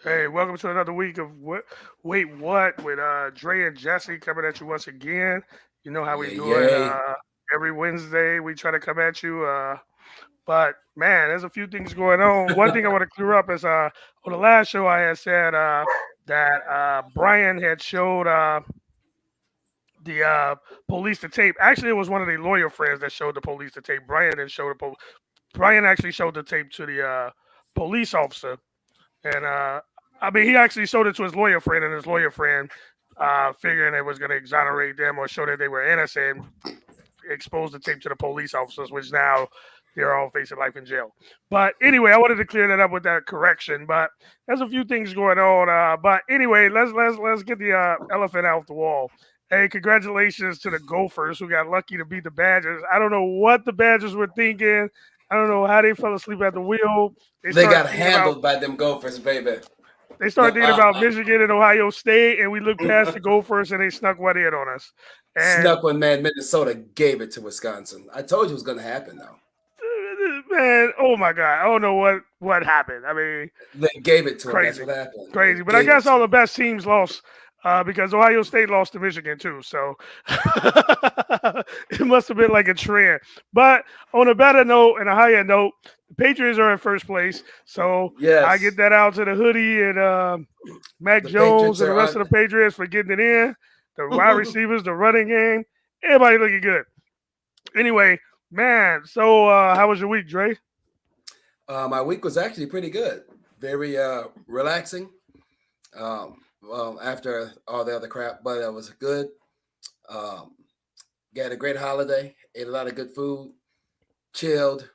Hey, welcome to another week of Wait What with Dre and Jesse coming at you once again. You know how we Yeah, do it. yay. Every Wednesday we try to come at you. But man, there's a few things going on. One thing I want to clear up is on the last show I had said that Brian had showed the police the tape. Actually, it was one of the lawyer friends that showed the police the tape. Brian didn't show Brian actually showed the tape to the police officer. And I mean, he actually showed it to his lawyer friend, and his lawyer friend, figuring it was going to exonerate them or show that they were innocent, exposed the tape to the police officers, which now they're all facing life in jail. But anyway, I wanted to clear that up with that correction. But there's a few things going on. But anyway, let's get the elephant out the wall. Hey, congratulations to the Gophers who got lucky to beat the Badgers. I don't know what the Badgers were thinking. I don't know how they fell asleep at the wheel. They They started got thinking about handled by them Gophers, baby. they started thinking about Michigan and Ohio State, and we looked past the Gophers, and they snuck one in on us. And Snuck one, man. Minnesota gave it to Wisconsin. I told you it was going to happen, though. man, oh my God, I don't know what happened. I mean, They gave it to them. That's crazy, what happened. They crazy. But I gave it guess to all them. the best teams lost because Ohio State lost to Michigan too. So it must have been like a trend. But on a better note and a higher note, the Patriots are in first place. So I get Yes. that out to the hoodie and Mac The Jones Patriots and the are rest on. of the Patriots for getting it in. The wide receivers, the running game, everybody looking good. Anyway, man, so how was your week, Dre? My week was actually pretty good. Very relaxing after all the other crap, but it was good. Um, Got a great holiday, ate a lot of good food, chilled,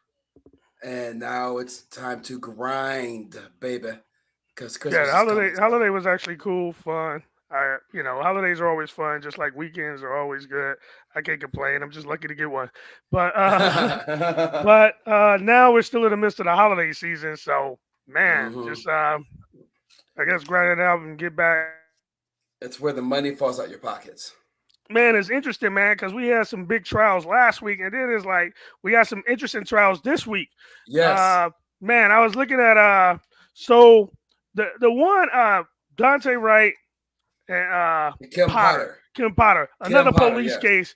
and now it's time to grind, baby, because Yeah, the Christmas is coming. holiday was actually cool, fun. Holidays are always fun, just like weekends are always good. I can't complain. I'm just lucky to get one. But now we're still in the midst of the holiday season, so man, Hmm. just I guess grind it out and get back. It's where the money falls out your pockets. Man, it's interesting, man, because we had some big trials last week, and then it's like we got some interesting trials this week. Yes, Uh, man, I was looking at so the one Dante Wright and Kim Potter. Kim Potter, Kim Potter, yes.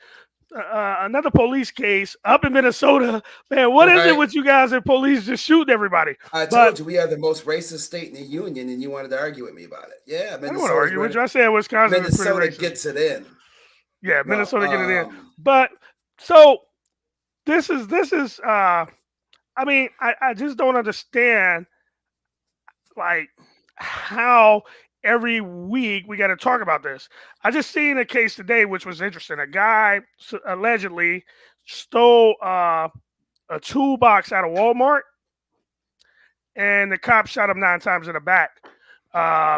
another police case up in Minnesota. Man, what is it Right? with you guys and police just shooting everybody? I But told you we are the most racist state in the union, and you wanted to argue with me about it. Yeah, I don't want to argue with you. I said Wisconsin is pretty Minnesota racist. gets it in. Yeah, No, Minnesota get it in. But so this is I mean, I just don't understand like how every week we got to talk about this. I just seen a case today which was interesting. A guy allegedly stole a toolbox out of Walmart, and the cop shot him 9 times in the back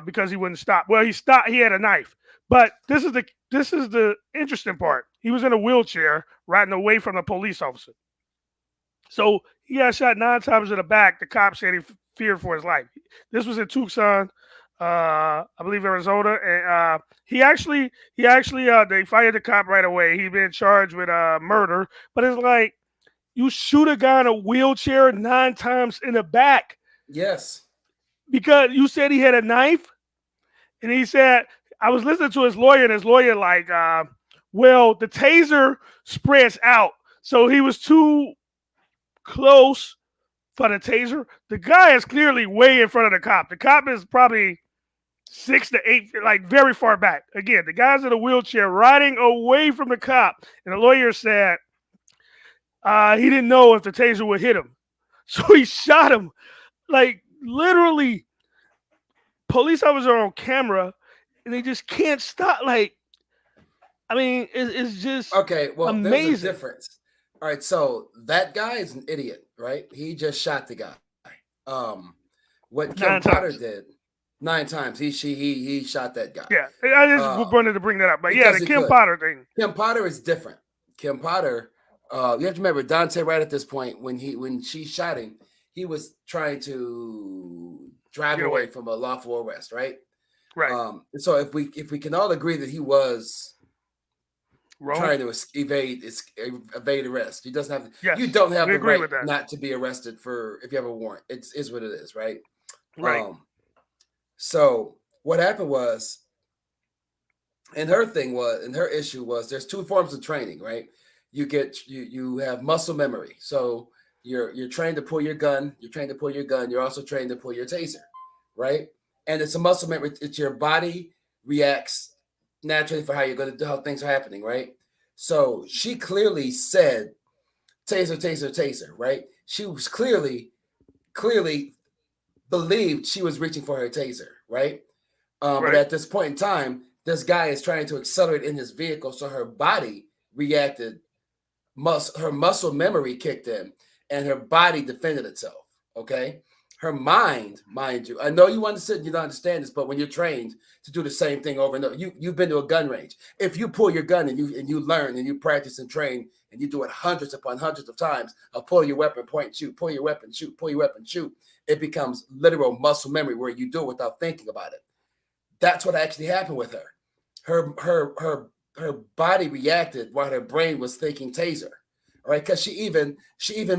because he wouldn't stop. Well, he stopped. He had a knife, but this is the interesting part. He was in a wheelchair, riding away from the police officer. So he got shot 9 times in the back. The cop said he feared for his life. This was in Tucson, I believe Arizona, and he actually they fired the cop right away. He been charged with murder, but it's like you shoot a guy in a wheelchair 9 times in the back yes, because you said he had a knife, and he said I was listening to his lawyer, and his lawyer like, well, the taser spreads out, so he was too close for the taser. The guy is clearly way in front of the cop. The cop is probably 6 to 8 feet, like very far back. Again, the guy's in a wheelchair riding away from the cop. And the lawyer said he didn't know if the taser would hit him. So he shot him. Like literally, police officers are on camera and they just can't stop. Like, I mean, it's just okay, well, there's a amazing. difference. All right, so that guy is an idiot, right? He just shot the guy. Um, what Kim Nine Potter times. did 9 times, he shot that guy. Yeah. I just Uh, wanted to bring that up. But yeah, because the he Kim could. Potter thing. Kim Potter is different. Kim Potter, you have to remember Dante right at this point when she shot him, he was trying to drive Get away. away from a lawful arrest, right? Right. So if we can all agree that he was Wrong? trying to evade arrest. He doesn't have you Yes. don't have We the agree right with that. not to be arrested for if you have a warrant. It's is what it is, right? Right. Um, So what happened was, and her issue was, there's two forms of training, right? You have muscle memory. So you're trained to pull your gun. You're trained to pull your gun. You're also trained to pull your taser, right? And it's a muscle memory. It's your body reacts naturally for how you're going to do, how things are happening, right? So she clearly said taser, taser, taser, right? She was clearly believed she was reaching for her taser, right? But Right. at this point in time, this guy is trying to accelerate in his vehicle, so her body reacted. Her muscle memory kicked in, and her body defended itself. Okay, her mind you, I know you understand. You don't understand this, but when you're trained to do the same thing over and over, you've been to a gun range. If you pull your gun and you learn and you practice and train and you do it hundreds upon hundreds of times, of pull your weapon, point, shoot, pull your weapon, shoot, pull your weapon, shoot, it becomes literal muscle memory where you do it without thinking about it. That's what actually happened with her. Her body reacted while her brain was thinking taser. All right, because she even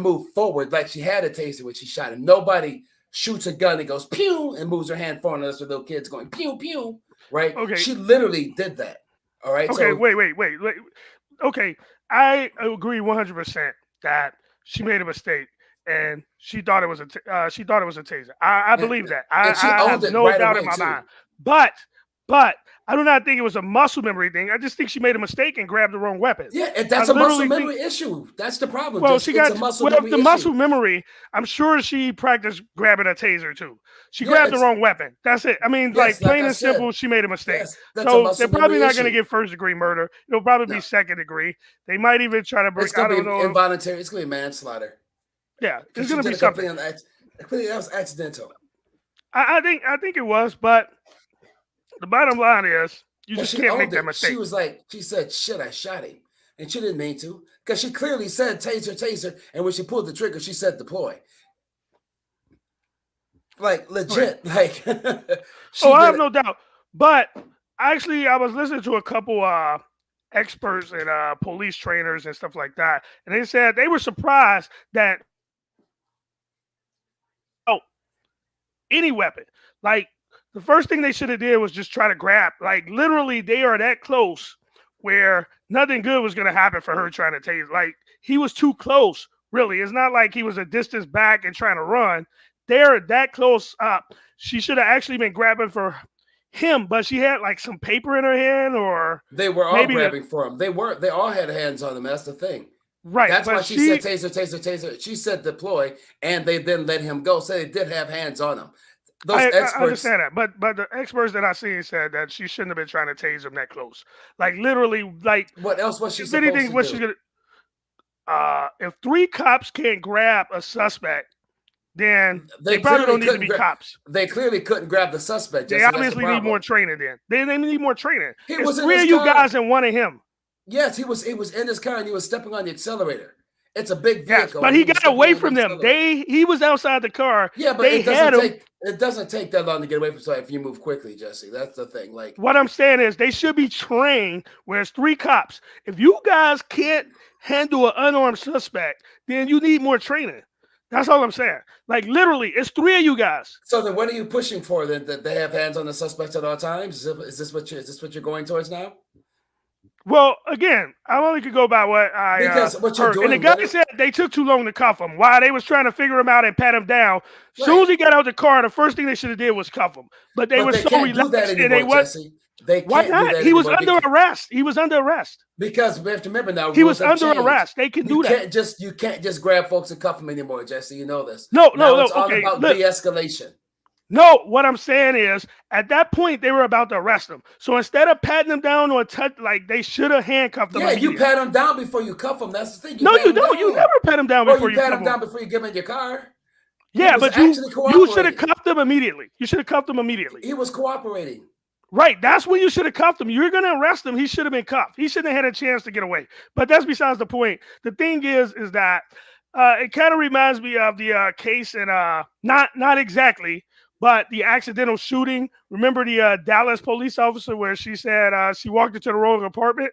moved forward like she had a taser when she shot him. Nobody shoots a gun and goes pew and moves her hand forward unless the little kids going pew pew. Right? Okay. She literally did that. All right. Okay. So Wait. Okay. I agree 100% that she made a mistake and she thought it was a taser. I and, believe that. and she I owned have it no right doubt in away my too. mind. But but I do not think it was a muscle memory thing. I just think she made a mistake and grabbed the wrong weapon. Yeah, and I that's a muscle literally think memory issue. That's the problem. well, Just she it's a got muscle well memory the issue. muscle memory. I'm sure she practiced grabbing a taser too. She Yeah, grabbed the it's wrong weapon. That's it. I mean, yes, like like plain I and simple, said, she made a mistake. yes, that's a So they're muscle probably memory not going to issue. get first degree murder. It'll probably be No, second degree. They might even try to bring. it's I gonna don't be know. involuntary. It's gonna be manslaughter Yeah, because it's she going to did be it something. completely that was accidental. I think it was, but the bottom line is you But just she can't make owned that it. She mistake. was like, she said, "Shit, I shot him," and she didn't mean to because she clearly said taser, taser, and when she pulled the trigger, she said deploy. Like Okay. legit, like Oh, she I did have it. no doubt. But actually, I was listening to a couple experts and police trainers and stuff like that, and they said they were surprised that oh any weapon like the first thing they should have did was just try to grab like literally they are that close where nothing good was going to happen for her trying to tase like he was too close really it's not like he was a distance back and trying to run they're that close up she should have actually been grabbing for him but she had like some paper in her hand or They were all maybe the grabbing for him. They were. They all had hands on him. That's the thing. right That's why but she said she taser, taser, taser. She said deploy, and they then let him go. So they did have hands on him. Those I experts. understand that, but the experts that I seen said that she shouldn't have been trying to tase him that close. Like literally, like What else was she if supposed anything, to what she's do? gonna if three cops can't grab a suspect, then they They probably clearly don't need to couldn't. be cops. They clearly couldn't grab the suspect, They Jesse. That's the obviously need more problem. training. Then they need more training. He It's was in three his of you car. guys and one of him. Yes, he was in his car and he was stepping on the accelerator. It's a big Yes, vehicle but and he he was got stepping away on the from them. accelerator. He was outside the car. Yeah, but They had him. it doesn't take that long to get away from somebody if you move quickly, Jesse. That's the thing. Like What I'm saying is they should be trained where it's three cops. If you guys can't handle an unarmed suspect, then you need more training. That's all I'm saying. Like literally, it's three of you guys. so then what are you pushing for then that they have hands on the suspects at all times? Is this what you're going towards now? Well, again, I only could go by what I Because what you're heard. And the doing guy literally said they took too long to cuff him. While they was trying to figure him out and pat him down, soon right. as he got out the car, the first thing they should have did was cuff him. But they But were they so can't do that relaxed and they anymore, what? Jesse. They Why can't do not? that He was anymore under arrest. He was under arrest. because we have to remember now He rules was have under changed. arrest. They can do that. You can't just grab folks and cuff them anymore, Jesse. You know this. No, no, Now no. it's all Okay, about look. de-escalation. No, what I'm saying is, at that point, they were about to arrest him. So instead of patting him down or touch, like they should have handcuffed him Yeah, you immediately. pat them down before you cuff them. That's the thing. You No, pat you them don't. You down, never pat him down or before you you pat cuff them him. down before you get them in your car. He Yeah, was but actually you should have cooperating. cuffed him immediately. You should have cuffed him immediately. He was cooperating. Right. That's when you should have cuffed him. You're gonna arrest him. He should have been cuffed. He shouldn't have had a chance to get away. But that's besides the point. The thing is that it kind of reminds me of the case in not exactly, but the accidental shooting. Remember the Dallas police officer where she said she walked into the wrong apartment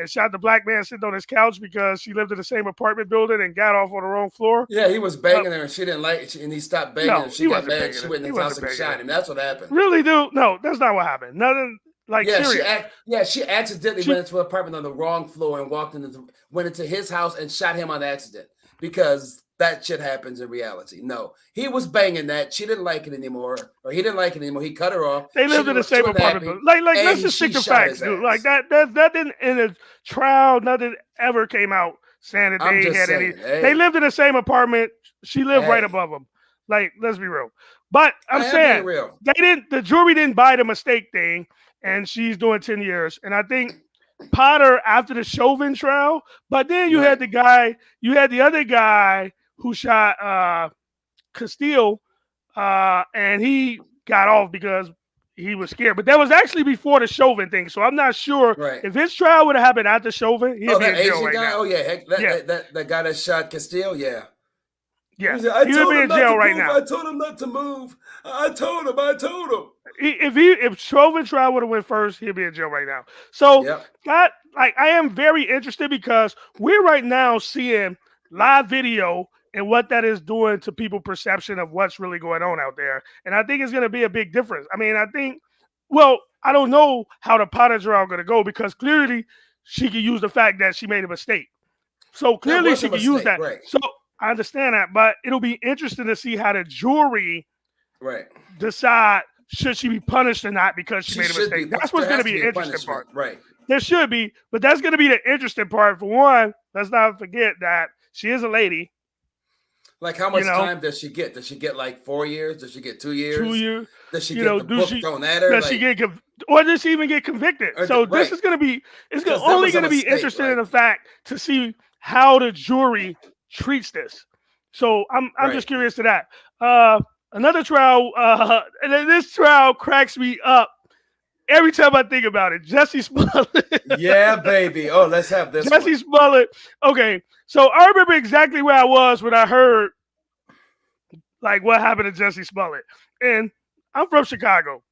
and shot the black man sitting on his couch because she lived in the same apartment building and got off on the wrong floor. Yeah, he was Uh, banging her and she didn't like it, and he stopped banging and no, she he got wasn't mad. banging She her. went in He his house wasn't and banging her. shot him. That's what happened. Really, dude? No, that's not what happened. Nothing like Yeah, serious. she accidentally She went into an apartment on the wrong floor and went into his house and shot him on accident because that shit happens in reality. No, he was banging that. She didn't like it anymore, or he didn't like it anymore. He cut her off. They lived in the She same wasn't apartment happy, building. Like, let's and just she stick to shot facts, his dude. Like ass. that didn't in a trial. Nothing ever came out saying that I'm they just had any. saying, They hey, lived in the same apartment. She lived right hey, above him. Like, let's be real. But I'm I am being saying real. they didn't. The jury didn't buy the mistake thing, and she's doing 10 years. And I think Potter after the Chauvin trial. But then you Right, had the guy. You had the other guy who shot Castile, and he got off because he was scared. But that was actually before the Chauvin thing, so I'm not sure right. if his trial would have happened after Chauvin, he'd Oh, be that in jail Asian right guy. now. Oh yeah, heck, Yeah, that guy that shot Castile. Yeah. He yeah, said, I he would told be him in not jail to right move. now. I told him not to move. I told him. I told him. If Chauvin trial would have went first, he'd be in jail right now. So Yep. that like I am very interested because we're right now seeing live video and what that is doing to people' perception of what's really going on out there. And I think it's going to be a big difference. I mean, I think, well, I don't know how the Potter trial going to go because clearly she could use the fact that she made a mistake. So That clearly was a she could use mistake. that. Right. So I understand that, but it'll be interesting to see how the jury Right. decide should she be punished or not because she She made a should be. mistake. That's what's There going to has to be be an a interesting punishment. part. Right. There should be, but that's going to be the interesting part. For one, let's not forget that she is a lady. Like, how You much know, time does she get? Does she get like 4 years? Does she get 2 years? 2 years. Does she You get know, the book thrown at her? does she Like, get or does she even get convicted? So this right? is going to be Because that only was a going to be mistake, interested in right? the fact to see how the jury treats this. So I'm Right. just curious to that. Another trial, and then this trial cracks me up every time I think about it. Jesse Smollett. Yeah, baby. Oh, let's have this one. Jesse Smollett. Okay, so I remember exactly where I was when I heard like what happened to Jesse Smollett, and I'm from Chicago,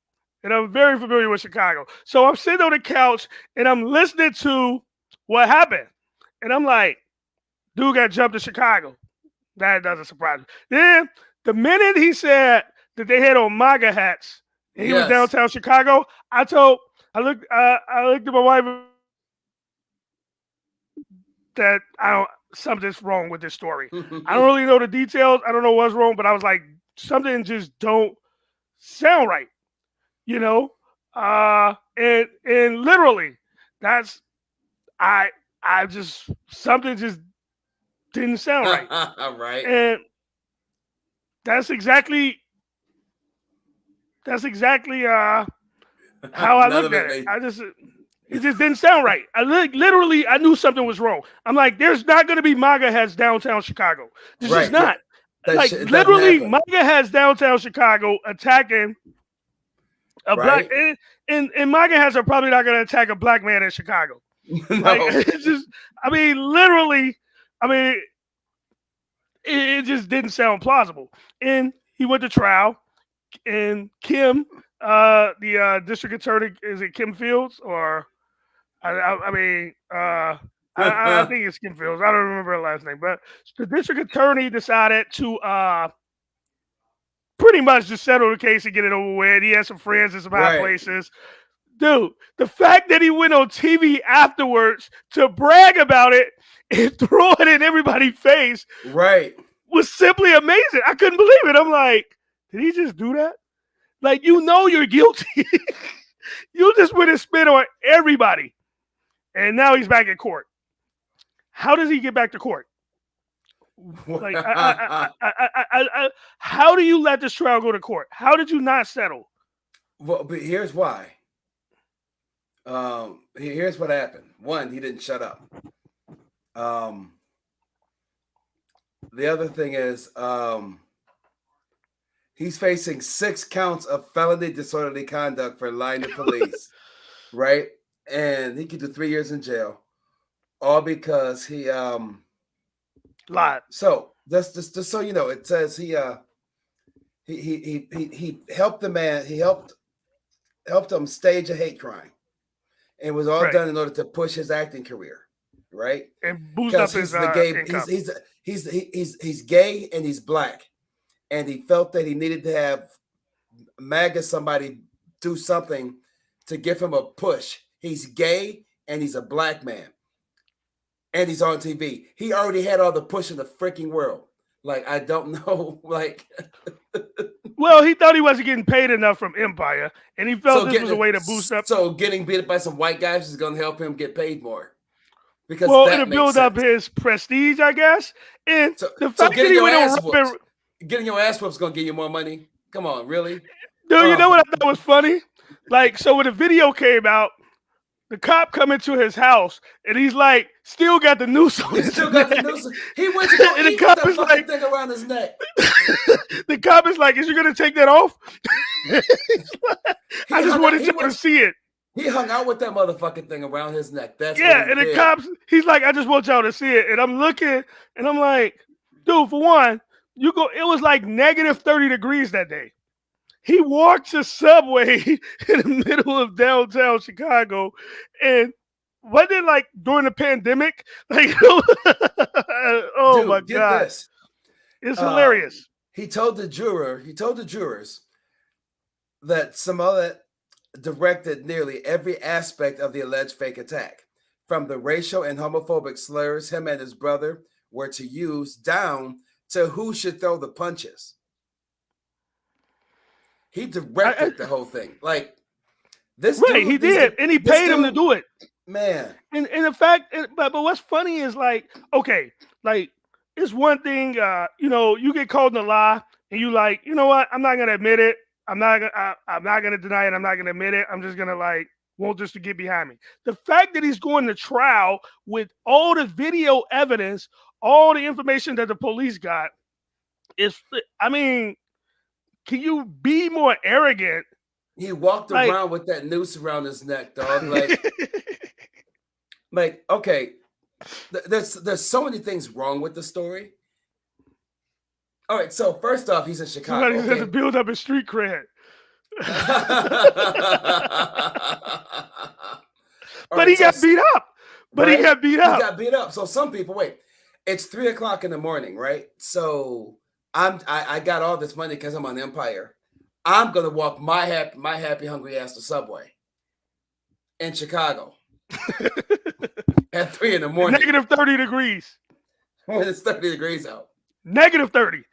and I'm very familiar with Chicago. So I'm sitting on the couch and I'm listening to what happened, and I'm like, dude got jumped in Chicago. That doesn't surprise me. Then the minute he said that they had on MAGA hats and he was Yes. downtown Chicago, I looked at my wife that I don't something's wrong with this story. I don't really know the details. I don't know what's wrong, but I was like, something just don't sound right, you know. And literally, that's I I just something just didn't sound right, Right. and that's exactly how I None looked of at it it. made. It just didn't sound right. Literally, I knew something was wrong. I'm like, there's not going to be MAGA heads downtown Chicago. There's just Right. Yeah. not. That Like shit. It doesn't literally, happen. MAGA heads downtown Chicago attacking a black, Right. and MAGA heads are probably not going to attack a black man in Chicago. Like No. it's just, I mean, literally, I mean, it just didn't sound plausible. And he went to trial, and Kim, the district attorney, is it Kim Fields or I mean, I think it's Kim Fields. I don't remember her last name, but the district attorney decided to pretty much just settle the case and get it over with. He had some friends in some high Right. places. Dude, the fact that he went on TV afterwards to brag about it and throw it in everybody's face Right. was simply amazing. I couldn't believe it. I'm like, did he just do that? Like, you know you're guilty. You just went and spit on everybody. And now he's back in court. How does he get back to court? Like, how do you let this trial go to court? How did you not settle? Well, but here's why. Here's what happened. One, he didn't shut up. Um, the other thing is, he's facing 6 counts of felony disorderly conduct for lying to police, right? And he could do 3 years in jail, all because he Lied. So that's just so you know, it says he helped the man. He helped him stage a hate crime. and it was all Right. done in order to push his acting career, right? And boost Because up his he's the gay, income. he's gay and he's black, and he felt that he needed to have MAGA somebody do something to give him a push. He's gay and he's a black man, and he's on TV. He already had all the push in the freaking world. Like, I don't know, like. Well, he thought he wasn't getting paid enough from Empire, and he felt So this was a way to boost up. getting beat up by some white guys is going to help him get paid more, because Well, it'll that makes build up sense. his prestige, I guess. And So, the so fact that he went on Robin, getting your ass whooped is going to get you more money. Come on, really? dude, you know what I thought was funny? Like, so when the video came out, the cop come into his house and he's like, still got the noose on his Still neck. got the noose. He went to go And the eat cop with is that fucking like, thing around his neck. the cop is like, is you gonna take that off? I just wanted you to see it. He hung out with that motherfucking thing around his neck. That's Yeah, what he and did. the cops, he's like, I just want y'all to see it. And I'm looking and I'm like, dude, for one, it was like negative 30 degrees that day. He walked to Subway in the middle of downtown Chicago, and wasn't it like during the pandemic? Like, oh Dude, my get god, this. it's hilarious. He told the jurors that Samoa directed nearly every aspect of the alleged fake attack, from the racial and homophobic slurs him and his brother were to use, down to who should throw the punches. He directed the whole thing. Like, this right, dude, he did, and he paid him to do it. Man. And in fact, but what's funny is like, okay, like it's one thing, you get caught in a lie, and you like, you know what? I'm not gonna admit it. I'm not gonna deny it. I'm not gonna admit it. I'm just gonna like want this to get behind me. The fact that he's going to trial with all the video evidence, all the information that the police got, is, I mean, can you be more arrogant? He walked around with that noose around his neck, dog. Like, okay, there's so many things wrong with the story. All right, so first off, he's in Chicago. Somebody has to build up his street cred. But he got beat up. He got beat up. He got beat up. So some people, wait, it's 3:00 in the morning, right? So I got all this money because I'm on Empire. I'm gonna walk my happy hungry ass to Subway in Chicago at 3 in the morning. Negative 30 degrees. When it's 30 degrees out. Negative 30.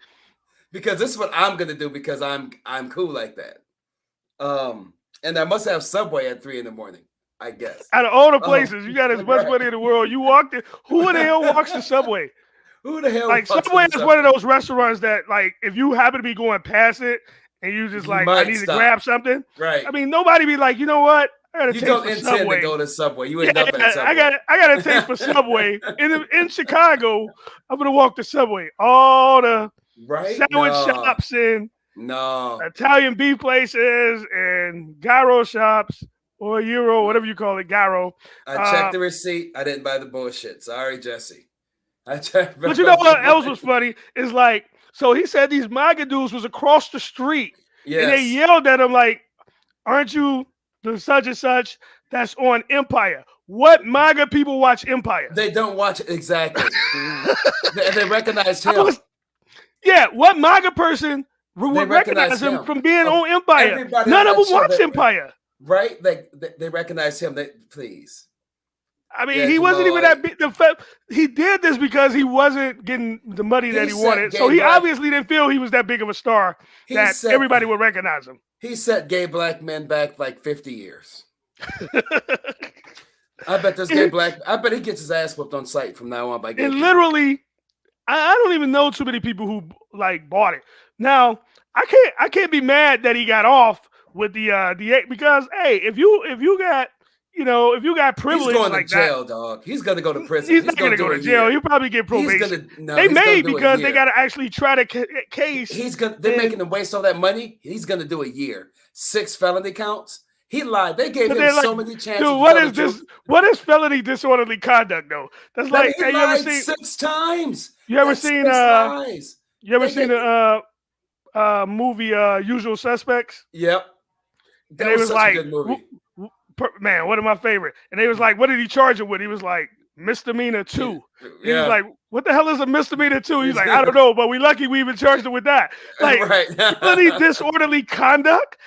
Because this is what I'm gonna do, because I'm cool like that. And I must have Subway at 3 in the morning, I guess. Out of all the places, you got as much money in the world. You walked in. Who in the hell walks to Subway? Who the hell? Like, Subway is one of those restaurants that, like, if you happen to be going past it and you just like, I need to grab something. Right. I mean, nobody be like, you know what? I got a taste for Subway. To go to Subway. You end up at Subway. I got a taste for Subway in Chicago. I'm gonna walk to Subway. All the sandwich shops and Italian beef places and gyro shops, or Euro, whatever you call it, gyro. I checked the receipt. I didn't buy the bullshit. Sorry, Jesse. But you know what else was funny? Is like, so he said these MAGA dudes was across the street. Yes. And they yelled at him like, aren't you the such and such that's on Empire? What MAGA people watch Empire? They don't watch it. Exactly. they recognized him. What MAGA person would recognize him from being on Empire? None of them watch Empire. Right? They recognize him. Please. I mean, he wasn't even that big. He did this because he wasn't getting the money that he wanted. So he obviously didn't feel he was that big of a star that everybody would recognize him. He set gay black men back like 50 years. I bet he gets his ass whooped on sight from now on by gay people. Literally, I don't even know too many people who like bought it. Now, I can't be mad that he got off with the because hey, if you got privilege, he's going like to jail, dog. He's gonna go to prison. He's not gonna go to jail. He'll probably get probation. They may because they gotta actually try to case. They're making him waste all that money. He's gonna do a year. 6 felony counts. He lied. They gave him so many chances. Dude, what is this? What is felony disorderly conduct though? That's like, hey, you ever seen 6 times? You ever seen the movie Usual Suspects? Yep. That was like, a good movie. Man, one of my favorite. And they was like, what did he charge him with? He was like, misdemeanor 2. He was Yeah. like, what the hell is a misdemeanor 2? He's like, I don't know, but we lucky we even charged him with that. Like, Right. felony disorderly conduct?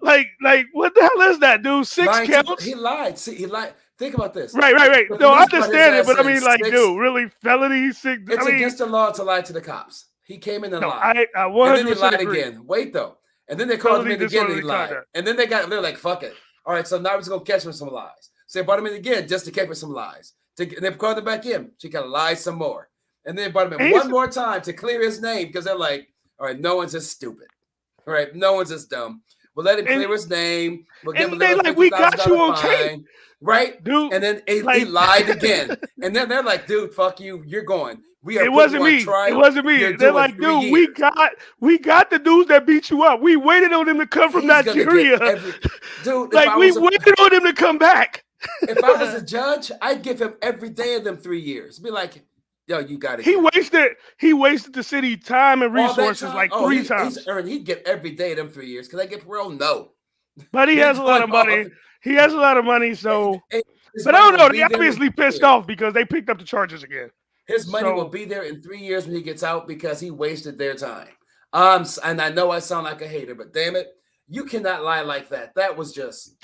Like, what the hell is that, dude? 6 Lying counts? he lied. See, he lied. Think about this. Right. The No, I police brought his understand it, ass but I in mean, like, 6. dude, really, felony 6? It's I mean, against the law to lie to the cops. He came in and no, lied. I And then he 100% lied agree. again. Wait, though. And then they called him Felony in again and he disorderly lied. conduct. And then they're like, fuck it. All right, so now we're just going to catch him with some lies. So they brought him in again just to catch with some lies. And they called him back in. She got to lie some more. And then they brought him in one more time to clear his name because they're like, all right, no one's as stupid. All right, no one's as dumb. We'll let him clear his name. We'll give him a little like, we got you on fine. tape. Right? Dude. And then he lied again. And then they're like, dude, fuck you. You're going. It wasn't me. It wasn't me. They're like, dude, years. we got the dudes that beat you up. We waited on him to come from Nigeria. Dude, like we waited on him to come back. If I was a judge, I'd give him every day of them 3 years. Be like, yo, you got it. He wasted the city time and resources like 3 times. He'd get every day of them 3 years. Can I get parole? No. But he has a lot of money. He has a lot of money, so. But I don't know. They obviously pissed off because they picked up the charges again. His money will be there in 3 years when he gets out because he wasted their time. And I know I sound like a hater, but damn it, you cannot lie like that. That was just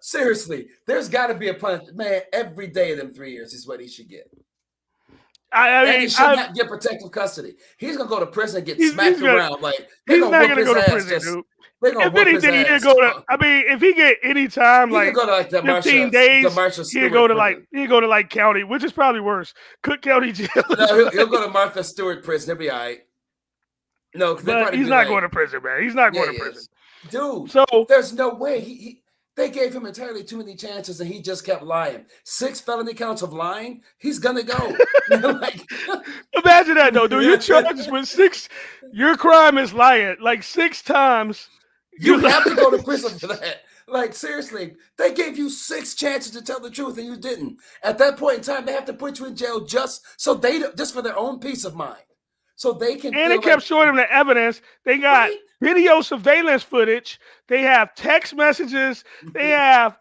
seriously. There's got to be a punishment, man. Every day of them 3 years is what he should get. I mean, he should not get protective custody. He's gonna go to prison and get smacked around. Like he's not gonna go to prison, dude. If anything, he'd go to. I mean, if he get any time, like go to like 15 days, he'd go to like county, which is probably worse. Cook County Jail. No, he'll go to Martha Stewart prison. He'll be all right. No, but he's not going to prison, man. He's not going to prison, dude. So there's no way they gave him entirely too many chances, and he just kept lying. 6 felony counts of lying. He's gonna go. Like, imagine that, though, dude. You're charged with 6. Your crime is lying, like 6 times. You have to go to prison for that. Like, seriously, they gave you 6 chances to tell the truth, and you didn't. At that point in time, they have to put you in jail just for their own peace of mind, so they can. And they kept showing them the evidence. They got video surveillance footage. They have text messages. They have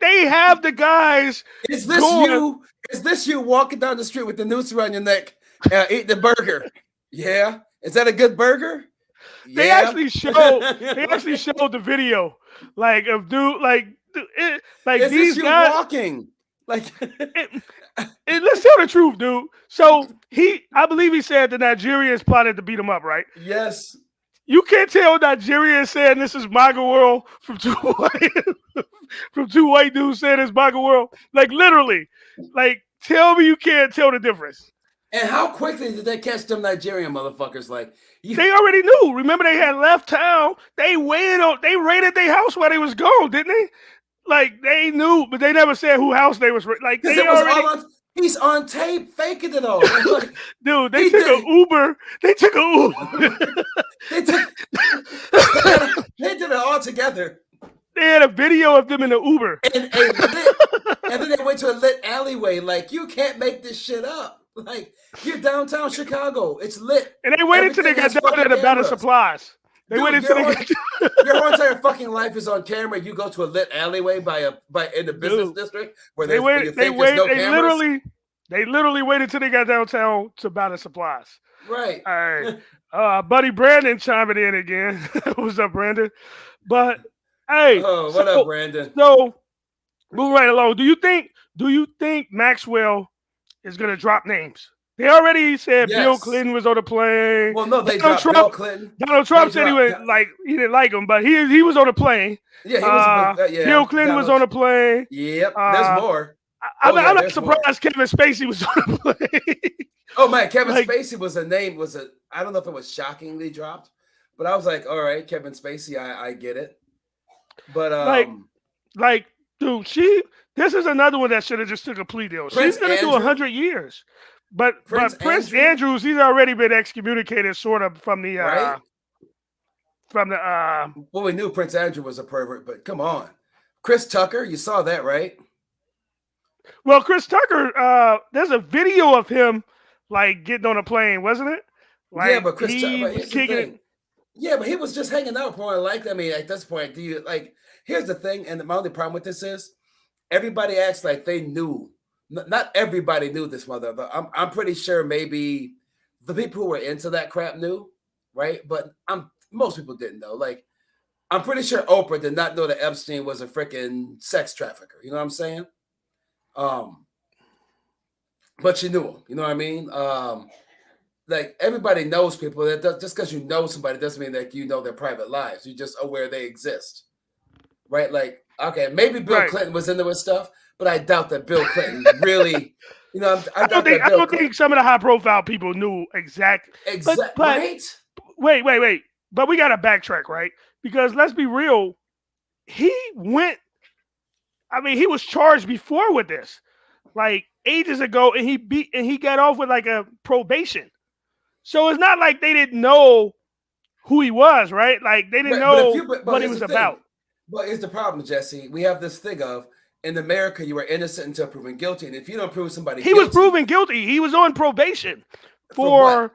they have the guys. Is this you? Is this you walking down the street with the noose around your neck, eating the burger? Yeah. Is that a good burger? They actually showed the video, like of dude, like is these this guys walking. Like, let's tell the truth, dude. So I believe he said the Nigerians plotted to beat him up, right? Yes. You can't tell Nigerians saying this is MAGA world from two white dudes saying it's MAGA world. Like literally, like tell me you can't tell the difference. And how quickly did they catch them Nigerian motherfuckers? Like they already knew. Remember, they had left town. They raided their house while they was gone, didn't they? Like they knew, but they never said who house they was. Like they already. He's on tape faking it all. Like, dude, they took an Uber. They took an Uber. They did it all together. They had a video of them in the Uber. And then they went to a lit alleyway. Like, you can't make this shit up. Like, you're downtown Chicago. It's lit. And they waited until they got down there to battle supplies. They waited until they got your whole entire fucking life is on camera. You go to a lit alleyway in the business district where there's no cameras. They literally waited till they got downtown to battle supplies. Right. All right. Buddy Brandon chiming in again. What's up, Brandon? But hey, what up, Brandon? So move right along. Do you think Maxwell is gonna drop names? They already said Bill Clinton was on the plane. Well, no, they dropped Bill Clinton. Donald Trump said he didn't like him, but he was on the plane. Yeah, he was. Bill Clinton was on the plane. Yep, there's more. I'm not surprised Kevin Spacey was on the plane. Oh man, Kevin Spacey was a name. I don't know if it was shockingly dropped, but I was like, all right, Kevin Spacey, I get it. But dude, this is another one that should have just took a plea deal. She's gonna do 100 years. But Prince Andrews, he's already been excommunicated, sort of from the Well, we knew Prince Andrew was a pervert, but come on, Chris Tucker, you saw that, right? Well, Chris Tucker, there's a video of him like getting on a plane, wasn't it? Like, yeah, but Chris Tucker, here's the thing. Yeah, but he was just hanging out more than likely. I mean, at this point, do you like? Here's the thing, and my only problem with this is everybody acts like they knew. Not everybody knew this mother. I'm pretty sure maybe the people who were into that crap knew, right? But most people didn't know. Like I'm pretty sure Oprah did not know that Epstein was a freaking sex trafficker. You know what I'm saying? Um, but she knew him. You know what I mean? Like everybody knows people. Just because you know somebody doesn't mean that you know their private lives. You're just aware they exist, right? Like, okay, maybe Bill Right. Clinton was into his stuff, but I doubt that Bill Clinton really, I doubt that I Bill don't Clinton, think some of the high profile people knew exact. exact, But right? wait. But we got to backtrack, right? Because let's be real. He went. I mean, he was charged before with this, like ages ago, and he got off with like a probation. So it's not like they didn't know who he was, right? Like they didn't Right. But if know you, but what he here's was the thing. about. But here's the problem, Jesse. We have this thing of in America, you are innocent until proven guilty, and if you don't prove somebody He was guilty, proven guilty. He was on probation for what? for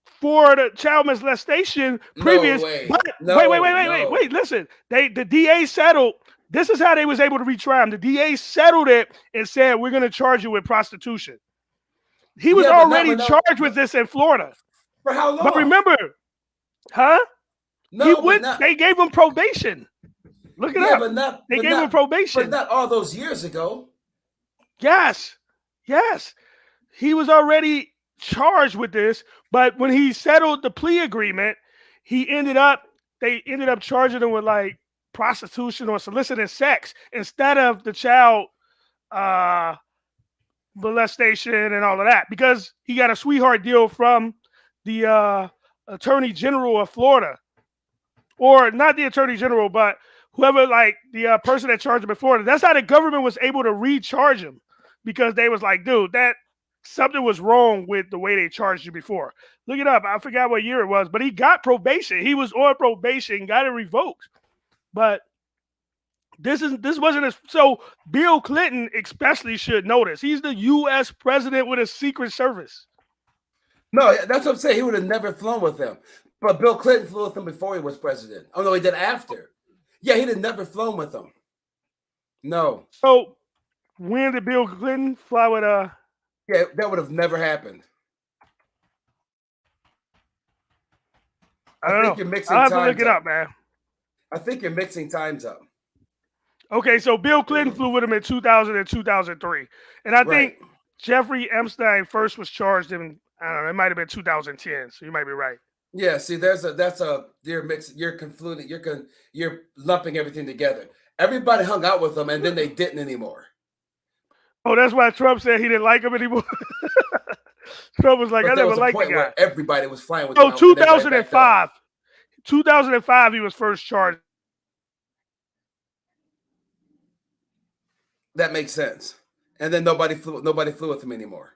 for the child molestation No previous. But way. No, no. wait. Listen, the DA settled. This is how they was able to retry him. The DA settled it and said we're going to charge you with prostitution. He was Yeah, but not already with no. charged with But this in Florida. for how But long? remember, huh? He No, but went. not. They gave him probation. Look it Yeah, up. but not. They But gave him not. But probation. not all those years ago. Yes, yes. He was already charged with this, but when he settled the plea agreement, he ended up they ended up charging him with like prostitution or soliciting sex instead of the child uh molestation and all of that because he got a sweetheart deal from the attorney general of Florida, or not the attorney general, but whoever, like the person that charged him in Florida. That's how the government was able to recharge him because they was like, dude, that something was wrong with the way they charged you before. Look it up. I forgot what year it was, but he got probation. He was on probation, got it revoked. But this wasn't as so. Bill Clinton especially should notice. He's the U.S. president with a secret service. No, that's what I'm saying. He would have never flown with them. But Bill Clinton flew with him before he was president. Oh no, he did after. Yeah, he'd have never flown with them. No. So when did Bill Clinton fly with Yeah, that would have never happened. I I don't think know. you're mixing I'll have to look times it up. up, man. I think you're mixing times up. Okay, so Bill Clinton flew with him in 2000 and 2003. And I think Right. Jeffrey Epstein first was charged in, I don't know, it might have been 2010. So you might be right. Yeah, see, that's a you're mixing, you're confluting, you're lumping everything together. Everybody hung out with them, and then they didn't anymore. Oh, that's why Trump said he didn't like him anymore. Trump was like, I But there never was a liked the point guy. where everybody was flying with them So out, and everybody backed off. 2005, he was first charged. That makes sense. And then nobody flew with him anymore.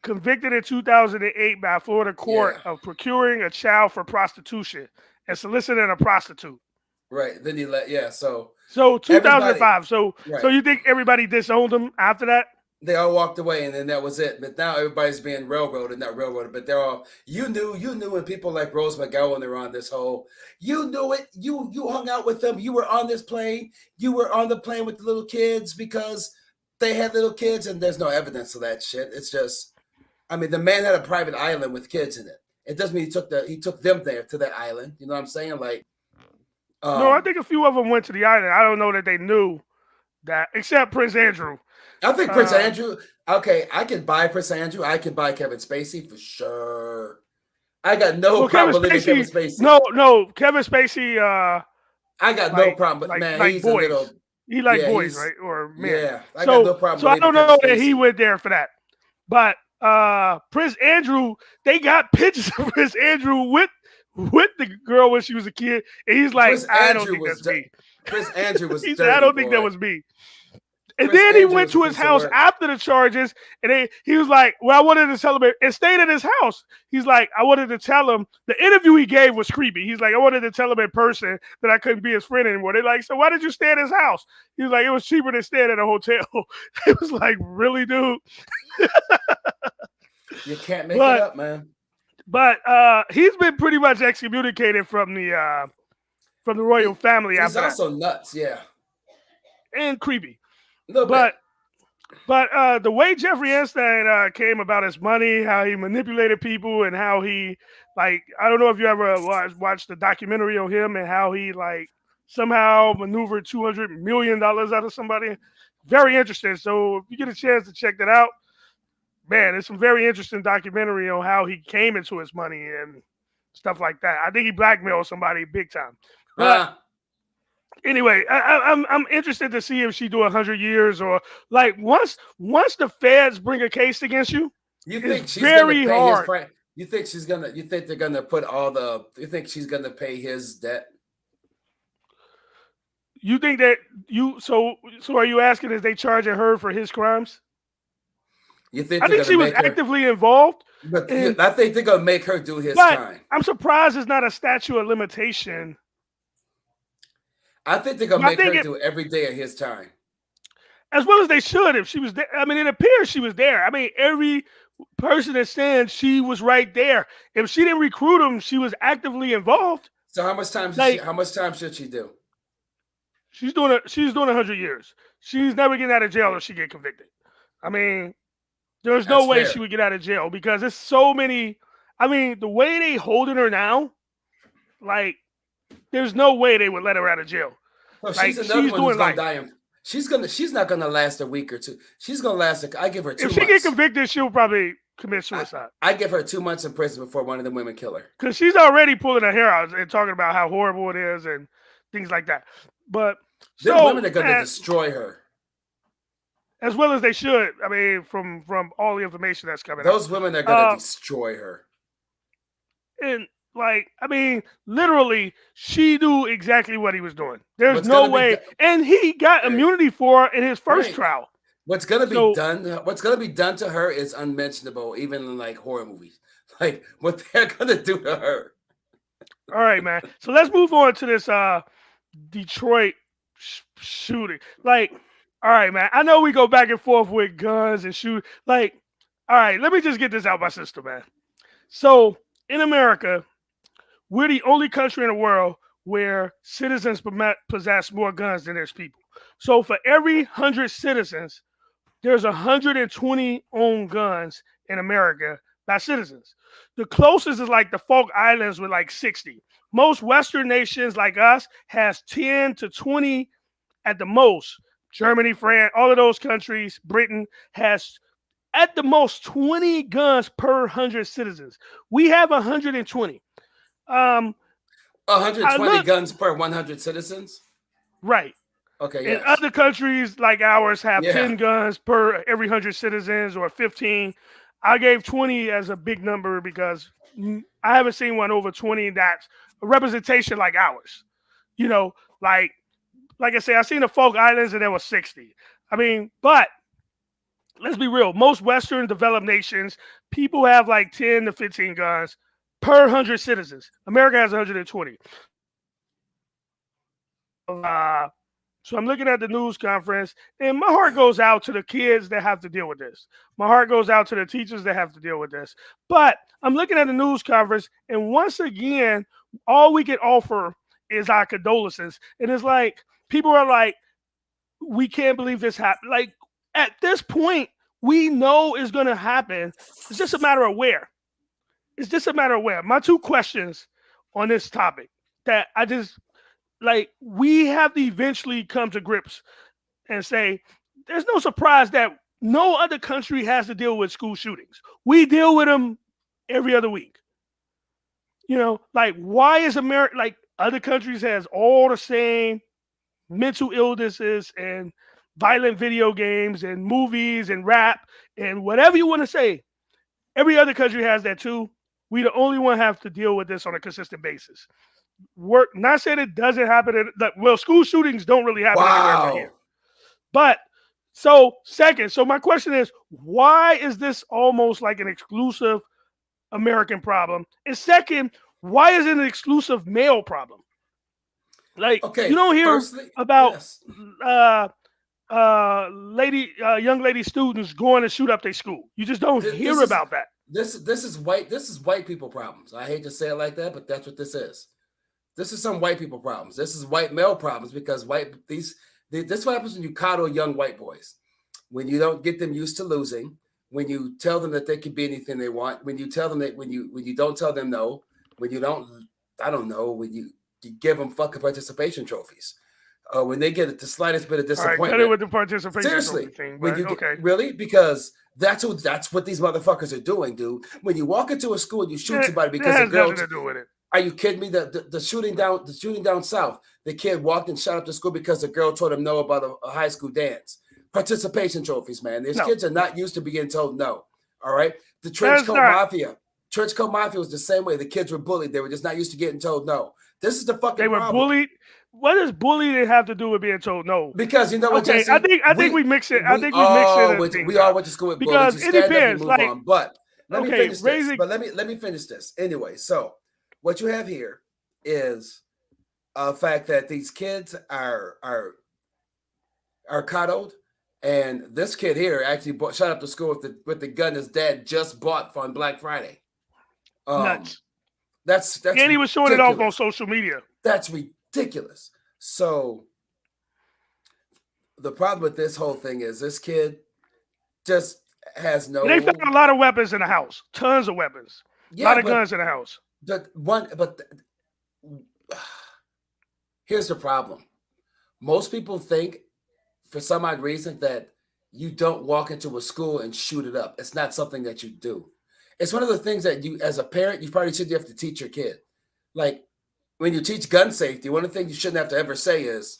Convicted in 2008 by a Florida court Yeah, of procuring a child for prostitution and soliciting a prostitute. right. Then he yeah. So So everybody, 2005. So right. you think everybody disowned him after that? They all walked away, and then that was it. But now everybody's being railroaded, not railroaded, but they're all you knew, and people like Rose McGowan are on this whole. You knew it. You hung out with them. You were on this plane. You were on the plane with the little kids because they had little kids, and there's no evidence of that shit. It's just, I mean, the man had a private island with kids in it. It doesn't mean he took them there to that island. You know what I'm saying? Like, No, I um, think a few of them went to the island. I don't know that they knew that, except Prince Andrew. I think Prince Uh, Andrew. Okay, I can buy Prince Andrew. I can buy Kevin Spacey for sure. I got no well, Kevin problem believing Kevin Spacey. Spacey. No, Kevin Spacey. I got no problem, but man, Like he's a boys. little, He like yeah, boys, right, or men. I got no problem So I believing don't Kevin know that he Spacey. went there for that. But Prince Andrew, they got pictures of Prince Andrew with the girl when she was a kid, and he's like, Prince I don't Andrew think was that's me. Prince Andrew was He said, I dirty, don't think that boy. was me. And Prince then he Andrew went was a to his piece of house work. after the charges, and he was like, "Well, I wanted to celebrate," and stayed at his house. He's like, "I wanted to tell him." The interview he gave was creepy. He's like, "I wanted to tell him in person that I couldn't be his friend anymore." They're like, "So why did you stay at his house?" He was like, "It was cheaper than staying at a hotel." It was like, "Really, dude?" You can't make it but up, man. he's been pretty much excommunicated from the royal family He's after that, also nuts. Yeah, and creepy. a little bit. But the way Jeffrey Epstein came about his money, how he manipulated people, and how he like I don't know if you ever watched the documentary on him and how he like somehow maneuvered $200 million out of somebody. Very interesting. So if you get a chance to check that out, man, it's some very interesting documentary on how he came into his money and stuff like that. I think he blackmailed somebody big time. But Huh? anyway, I'm interested to see if she do 100 years or like once the feds bring a case against you, You it's think she's gonna very pay his hard. price? You think she's gonna? You think they're gonna put all the? You think she's gonna pay his debt? You think that so are you asking is they charging her for his crimes? You think I they're think gonna she was make her? actively involved, But and I think they're gonna make her do his but time. I'm surprised it's not a statute of limitation. I think they're gonna But I make think her it do every day of his time. as well as they should if she was there. I mean, it appears she was there. I mean, every person is saying she was right there. If she didn't recruit him, she was actively involved. So how much time should she? Like How much time should she do? she's doing 100 years. She's never getting out of jail if she get convicted. I mean, there's no That's way she fair. would get out of jail because there's so many. I mean, the way they holding her now, like, there's no way they would let her out of jail. No, she's Like, another she's one who's doing gonna life. die. She's gonna. She's not gonna last a week or two. She's gonna last. I give her If two she get months. convicted, she'll probably commit I, suicide I give her 2 months in prison before one of the women kill her. because she's already pulling her hair out and talking about how horrible it is and things like that. But Them so, women are gonna man, destroy her. as well as they should. I mean, from all the information that's coming out. Those women are gonna destroy her. And like, I mean, literally, she knew exactly what he was doing. There's What's no gonna be way, and he got right? immunity for it in his first Right. trial. What's gonna be So, done? What's gonna be done to her is unmentionable, even in like horror movies. Like what they're gonna do to her. all right, man. So let's move on to this Detroit shooting. Like, all right, man. I know we go back and forth with guns and shoot. Like, all right, let me just get this out my system, man. So in America, we're the only country in the world where citizens possess more guns than there's people. So for every 100 citizens, there's 120 owned guns in America by citizens. The closest is like the Falk Islands with like 60. Most Western nations like us has 10 to 20 at the most. Germany, France, all of those countries, Britain has at the most 20 guns per 100 citizens. We have 120. I 120 look guns per 100 citizens. right. Okay, And yes, other countries like ours have yeah. 10 guns per every 100 citizens or 15. I gave 20 as a big number because I haven't seen one over 20 that's a representation like ours. You know, like I say, I seen the Falk Islands and there was 60. I mean, but let's be real. Most Western developed nations, people have like 10 to 15 guns per 100 citizens. America has 120. So I'm looking at the news conference, and my heart goes out to the kids that have to deal with this. My heart goes out to the teachers that have to deal with this. But I'm looking at the news conference, and once again, all we can offer is our condolences. And it's like people are like, we can't believe this happened. Like at this point, we know it's going to happen. It's just a matter of where. It's just a matter of where. My two questions on this topic that I just like we have to eventually come to grips and say there's no surprise that no other country has to deal with school shootings. We deal with them every other week. You know, like why is America like other countries has all the same mental illnesses and violent video games and movies and rap and whatever you want to say. Every other country has that too. We the only one have to deal with this on a consistent basis. Not saying it doesn't happen. Well, school shootings don't really happen anywhere but Wow. here. But so my question is, why is this almost like an exclusive American problem? And second, why is it an exclusive male problem? Like Okay, you don't hear firstly, about yes. young lady students going to shoot up their school. You just don't This hear is about that. this is white people problems. I hate to say it like that, but that's what this is. This is some white people problems. This is white male problems because this is what happens when you coddle young white boys. When you don't get them used to losing, when you tell them that they can be anything they want, when you tell them that when you don't tell them no, when you don't I don't know, when you give them fucking participation trophies. When they get the slightest bit of All right, cut it disappointment. with the participation Seriously, trophy thing, when but you get okay. really because that's what these motherfuckers are doing, dude. When you walk into a school and you shoot somebody That because a has girl nothing to do with it. are you kidding me? The shooting down south. The kid walked and shot up the school because the girl told him no about a high school dance. Participation trophies, man. These No, kids are not used to being told no. All right. The trench that's coat not. mafia. Trench coat mafia was the same way. The kids were bullied. They were just not used to getting told no. This is the They fucking were problem. bullied. What does bullying have to do with being told no? Because you know what, Okay, I Jesse? think I think we mix it. I We think we mixing all the went to, we things all up went to school with bullies. because You it stand up, you depends. move Like, on. But let me okay, finish this. raising. But let me finish this anyway. So what you have here is a fact that these kids are coddled, and this kid here actually shot up the school with the gun his dad just bought on Black Friday. Um, Nuts. that's And he was showing it off on ridiculous. social media. That's ridiculous. So the problem with this whole thing is this kid just has And they found no a lot of weapons in the house. Tons of weapons. A yeah, lot of but guns in the house. but here's the problem. Most people think for some odd reason that you don't walk into a school and shoot it up. It's not something that you do. It's one of the things that you, as a parent, you probably should have to teach your kid. Like when you teach gun safety, one of the things you shouldn't have to ever say is,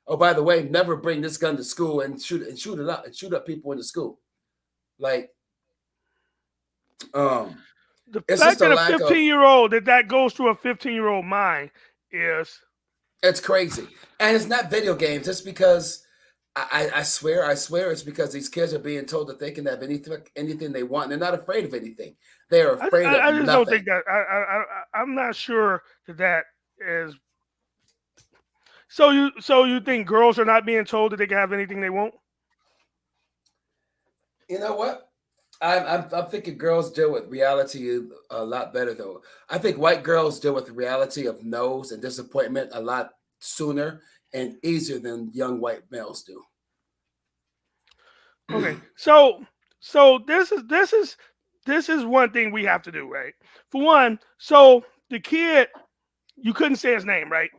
"Oh, by the way, never bring this gun to school and shoot it up and shoot up people in the school." Like, um, The it's just fact a that a lack of 15-year-old that goes through a 15-year-old mind is it's crazy, and it's not video games. It's because I swear, it's because these kids are being told that they can have anything they want. And they're not afraid of anything. They are afraid of I just don't think nothing. that I'm not sure that is. So you think girls are not being told that they can have anything they want? You know what? I'm thinking girls deal with reality a lot better though. I think white girls deal with the reality of no's and disappointment a lot sooner and easier than young white males do. Okay, so this is one thing we have to do, right? For one, so the kid, you couldn't say his name, right?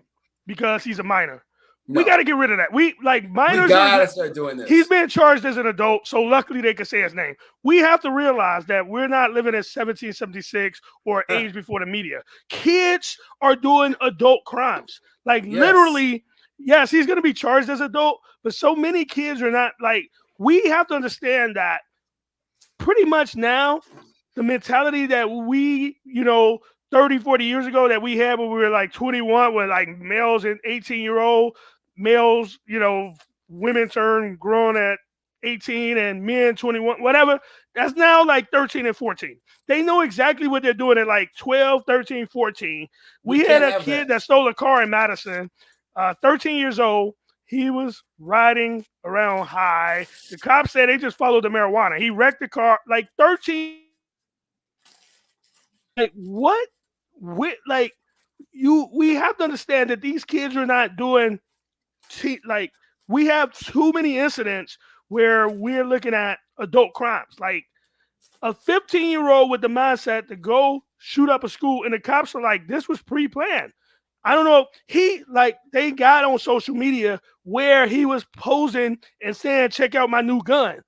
Because he's a minor. We got No, to get rid of that. We like we minors are. gotta start doing He's this. being charged as an adult, so luckily they can say his name. We have to realize that we're not living in 1776 or Huh. age before the media. Kids are doing adult crimes. Like Yes. literally, yes, he's going to be charged as adult, but so many kids are not like we have to understand that pretty much now the mentality that we, 30, 40 years ago that we had when we were like 21 with like males and 18-year-old males, women turn grown at 18 and men 21, whatever. That's now like 13 and 14. They know exactly what they're doing at like 12, 13, 14. We We had can't a have kid that. that stole a car in Madison, 13 years old. He was riding around high. The cops said they just followed the marijuana. He wrecked the car like 13. Like what? Like we have to understand that these kids are not doing like we have too many incidents where we're looking at adult crimes. Like a 15-year-old with the mindset to go shoot up a school, and the cops are like, this was pre-planned. I don't know. They got on social media where he was posing and saying, check out my new gun.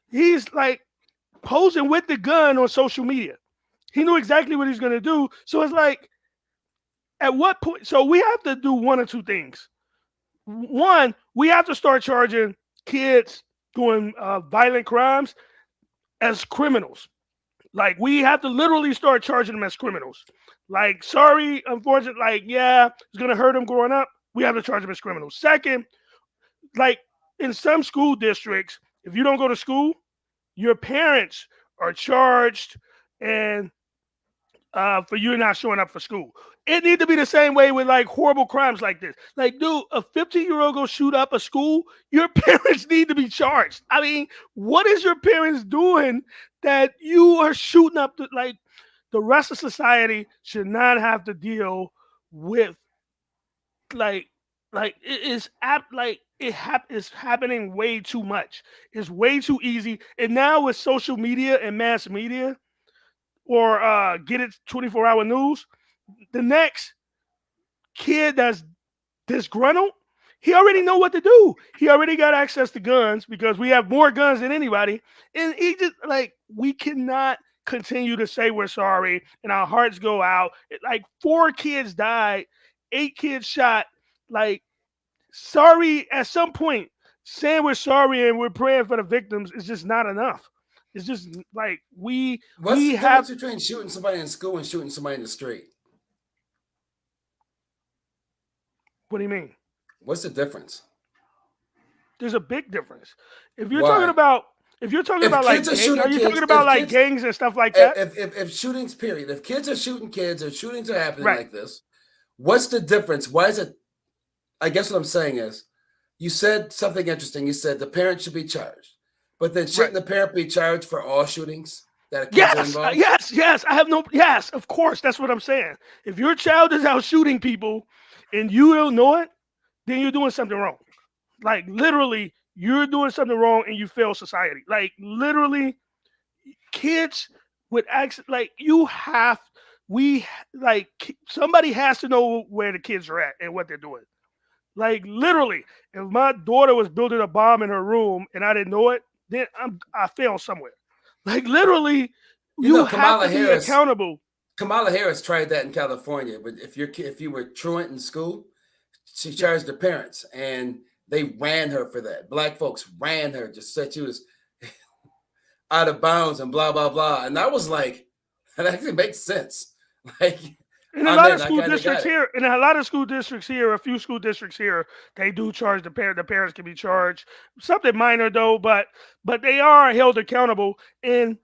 He's like posing with the gun on social media. He knew exactly what he's going to do. So it's like, at what point? So we have to do one or two things. One, we have to start charging kids doing violent crimes as criminals. Like we have to literally start charging them as criminals. Like, sorry, unfortunately, like, yeah, it's gonna hurt them growing up. We have to charge them as criminals. Second, like in some school districts, if you don't go to school, your parents are charged and for you not showing up for school. It need to be the same way with like horrible crimes like this. Like, dude, a 15-year-old go shoot up a school, your parents need to be charged. I mean, what is your parents doing that you are shooting up like the rest of society should not have to deal with like it is like it's happening way too much. It's way too easy. And now with social media and mass media or get it 24-hour news, the next kid that's disgruntled, he already know what to do. He already got access to guns because we have more guns than anybody. And he just like we cannot continue to say we're sorry and our hearts go out. Like 4 kids died, 8 kids shot. Like sorry at some point, saying we're sorry and we're praying for the victims is just not enough. It's just like What's we the have. difference between shooting somebody in school and shooting somebody in the street? What do you mean? What's the difference? There's a big difference. If you're talking Why? about if you're talking If about like kids are gang, are shooting you talking kids, about if like kids, gangs and stuff like that? if shootings, period, if kids are shooting kids or shootings are happening Right, like this, what's the difference? Why is it? I guess what I'm saying is, you said something interesting. You said the parent should be charged, but then right. shouldn't the parent be charged for all shootings that kids are Yes, involved? yes. I have no. Yes, of course. That's what I'm saying. If your child is out shooting people and you don't know it, then you're doing something wrong. Like literally, you're doing something wrong and you fail society. Like literally, kids with access. Like you have. We like somebody has to know where the kids are at and what they're doing. Like literally, if my daughter was building a bomb in her room and I didn't know it, then I failed somewhere. Like literally, You you know, have to be accountable. Kamala Harris tried that in California. But if you were truant in school, she Yeah. charged the parents, and they ran her for that. Black folks ran her, just said she was out of bounds and blah blah blah. And I was like, that actually makes sense. Like, In a lot amen. of I school kind of got districts it. here, in a lot of school districts here, a few school districts here, they do charge the parent. The parents can be charged something minor though, but they are held accountable. And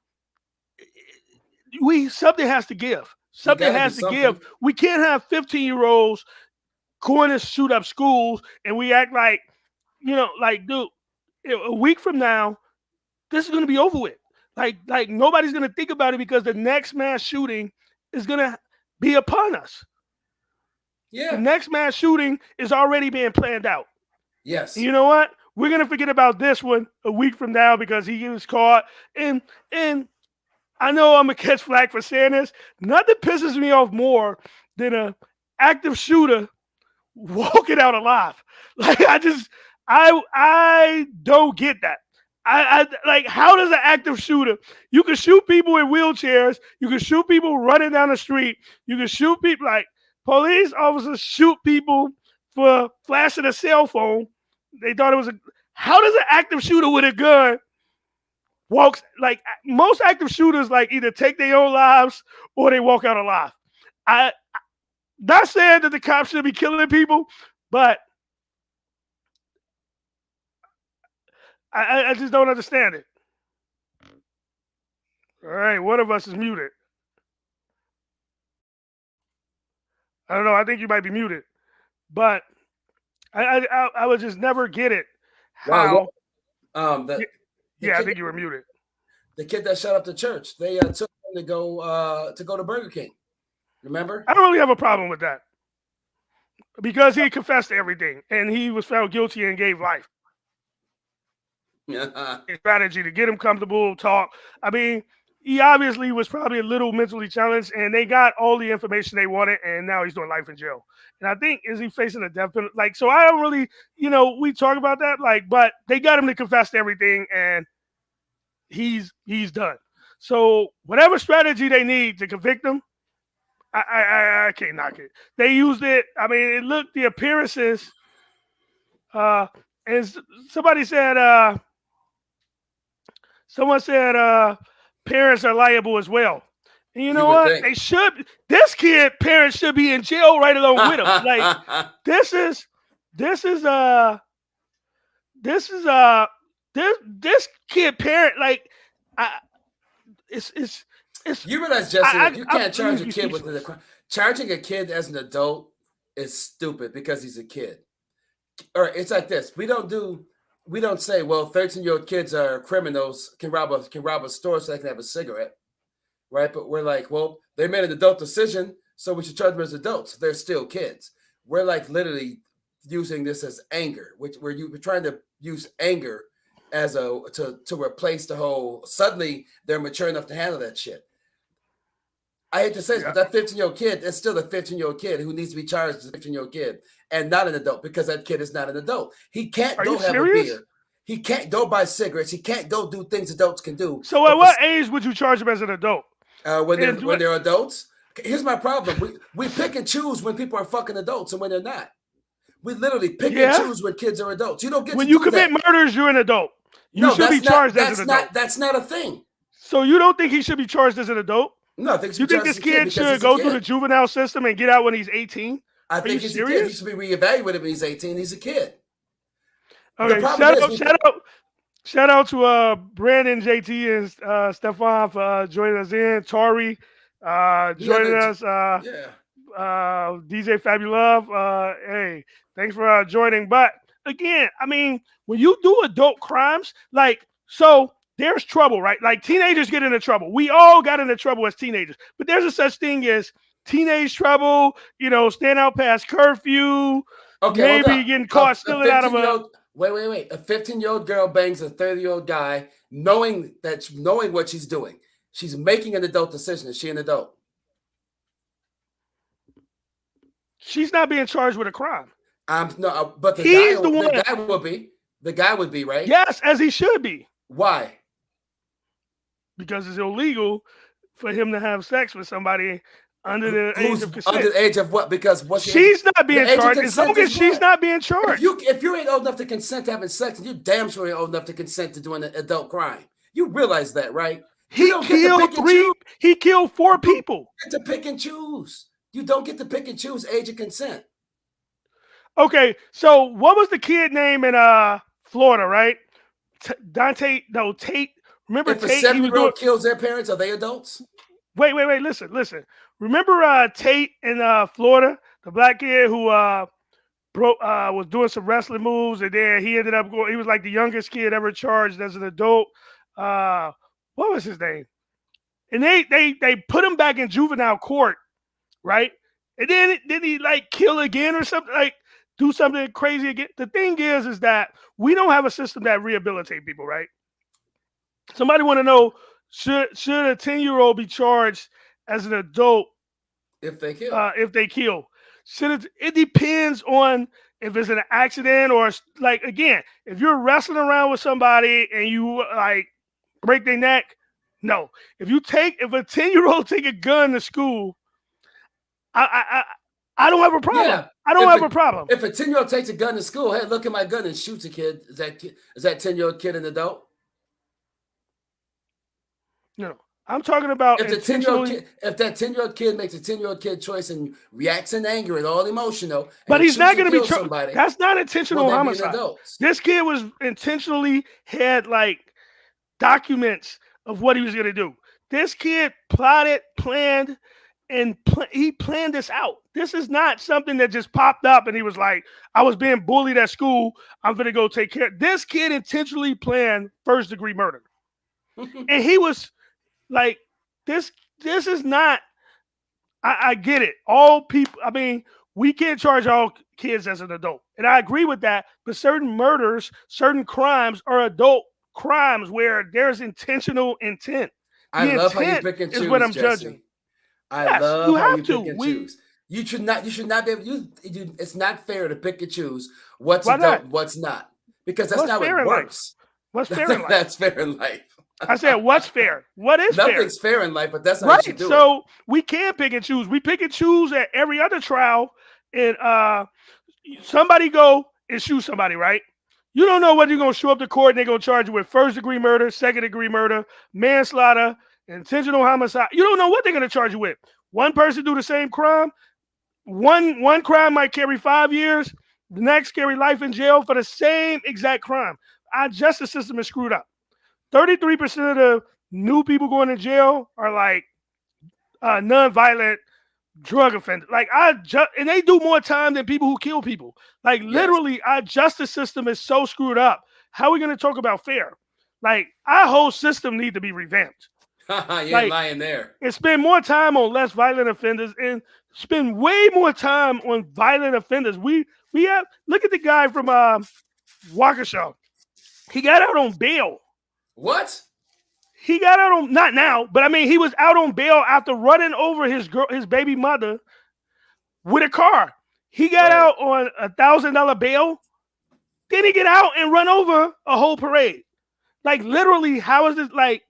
we something has to give. You Something got to do has to give. something. We can't have 15-year-olds going to shoot up schools and we act like, like, dude, a week from now, this is going to be over with. Like nobody's going to think about it because the next mass shooting is going to be upon us. The Yeah. next mass shooting is already being planned out. And Yes. you know what? We're going to forget about this one a week from now because he was caught. And I know I'm going to catch flack for saying this. Nothing pisses me off more than a active shooter walking out alive. Like I don't get that. I like how does an active shooter? You can shoot people in wheelchairs. You can shoot people running down the street. You can shoot people like police officers shoot people for flashing a cell phone. They thought it was a. How does an active shooter with a gun walks like most active shooters like either take their own lives or they walk out alive? I not saying that the cops should be killing people, but I just don't understand it. All right, one of us is muted. I don't know. I think you might be muted, but I would just never get it. Wow. How? The Yeah, the yeah, I kid think you were muted. the kid that shut up the church, they took him to go to Burger King. Remember? I don't really have a problem with that because he confessed to everything and he was found guilty and gave life. Yeah. Strategy to get him comfortable, talk. I mean, he obviously was probably a little mentally challenged, and they got all the information they wanted, and now he's doing life in jail. And I think is he facing a death penalty? Like, so I don't really, we talk about that, like, but they got him to confess to everything, and he's done. So whatever strategy they need to convict him, I can't knock it. They used it. I mean, it looked the appearances. Uh, and somebody said. Someone said parents are liable as well. And you You know would what? think. They should. This kid, parents should be in jail right along with him. Like this is, this is this is this kid parent like, I it's You realize, Jesse, that you I'm can't let me charge a be kid with speechless. the charging a kid as an adult is stupid because he's a kid. Or it's like this: we don't say, well, 13-year-old kids are criminals, can rob a store so they can have a cigarette, right? But we're like, well, they made an adult decision, so we should charge them as adults. They're still kids. We're like literally using this as anger, which we're trying to use anger as a to replace the whole. Suddenly, they're mature enough to handle that shit. I hate to say this, Yeah. but that 15-year-old kid is still a 15-year-old kid who needs to be charged as a 15-year-old kid and not an adult because that kid is not an adult. He can't Are go you have a serious? beer. He can't go buy cigarettes. He can't go do things adults can do. So at But what age would you charge him as an adult? when they're And when they're adults, here's my problem. We pick and choose when people are fucking adults and when they're not. We literally pick and yeah, choose when kids are adults. You don't get when to you do commit that. murders, you're an adult. You No, should be that's not charged as an adult. that's not a thing. So you don't think he should be charged as an adult? No, I think he You should be think charged as this a kid kid because should he's a go through the kid. juvenile system and get out when he's 18? I Are you think he's a kid. He serious? should be reevaluated when he's 18. He's a kid. The Okay, problem is shout out to Brandon, JT, and Stefan for joining us in. Tori joining us. Yeah. DJ Fabulove. Hey, thanks for joining. But again, I mean, when you do adult crimes, like, so there's trouble, right? Like teenagers get into trouble. We all got into trouble as teenagers, but there's a such thing as teenage trouble, stand out past curfew, Okay, hold maybe up. getting caught stealing out of 15-year-old. Wait. A 15-year-old girl bangs a 30-year-old guy, knowing what she's doing. She's making an adult decision. Is she an adult? She's not being charged with a crime. No, but He's the one. the guy would be. The guy would be, right? Yes, as he should be. Why? Because it's illegal for him to have sex with somebody under the age of consent. Under the age of what? Because she's not being charged. As long as she's not being charged. If you ain't old enough to consent to having sex, and you damn sure ain't old enough to consent to doing an adult crime. You realize that, right? He killed 4 people. You get to pick and choose. You don't get to pick and choose age of consent. Okay, so what was the kid name in Florida, right? Tate. Remember if Tate? If a 7-year-old kills their parents, are they adults? Wait. Listen. Remember Tate in Florida, the black kid who was doing some wrestling moves, and then he ended up going. He was like the youngest kid ever charged as an adult. What was his name? And they put him back in juvenile court, right? And then he like kill again or something, like do something crazy again. The thing is that we don't have a system that rehabilitate people, right? Somebody want to know, should a 10-year-old be charged as an adult if they kill? It depends on if it's an accident or, like, again, if you're wrestling around with somebody and you like break their neck, no. If a 10-year-old take a gun to school, I don't have a problem. Yeah. I don't have a problem. If a 10-year-old takes a gun to school, hey, look at my gun, and shoots a kid, is that 10-year-old kid an adult? No. I'm talking about if that 10-year-old kid makes a 10-year-old kid choice and reacts in anger and all emotional, but he's not going to be somebody. That's not intentional homicide. This kid was intentionally had like documents of what he was going to do. This kid plotted, planned, and he planned this out. This is not something that just popped up and he was like, I was being bullied at school, I'm going to go take care. This kid intentionally planned first-degree murder. And he was like, this is not, I get it. All people, I mean, we can't charge all kids as an adult. And I agree with that. But certain murders, certain crimes are adult crimes where there's intentional intent. I love how you pick and choose, is what I'm Jesse. judging. I love how you pick and choose. You should not be able to it's not fair to pick and choose what's adult, what's not. Because that's not what works. What's fair in life? That's fair in life. I said, what's fair? What is fair? Nothing's fair in life, but that's not how you do it. So we can pick and choose. We pick and choose at every other trial, and somebody go and shoot somebody, right? You don't know whether you're going to show up to court and they're going to charge you with first-degree murder, second-degree murder, manslaughter, intentional homicide. You don't know what they're going to charge you with. One person do the same crime. One crime might carry 5 years. The next carry life in jail for the same exact crime. Our justice system is screwed up. 33% of the new people going to jail are like non-violent drug offenders. Like and they do more time than people who kill people. Like literally, our justice system is so screwed up. how are we going to talk about fair? Like our whole system need to be revamped. You ain't Like lying there. and spend more time on less violent offenders and spend way more time on violent offenders. We have look at the guy from Waukesha. He got out on bail. What? He got out on not now, but I mean he was out on bail after running over his baby mother with a car. He got Right. out on $1,000 bail. Then he get out and run over a whole parade. Like literally, how is this like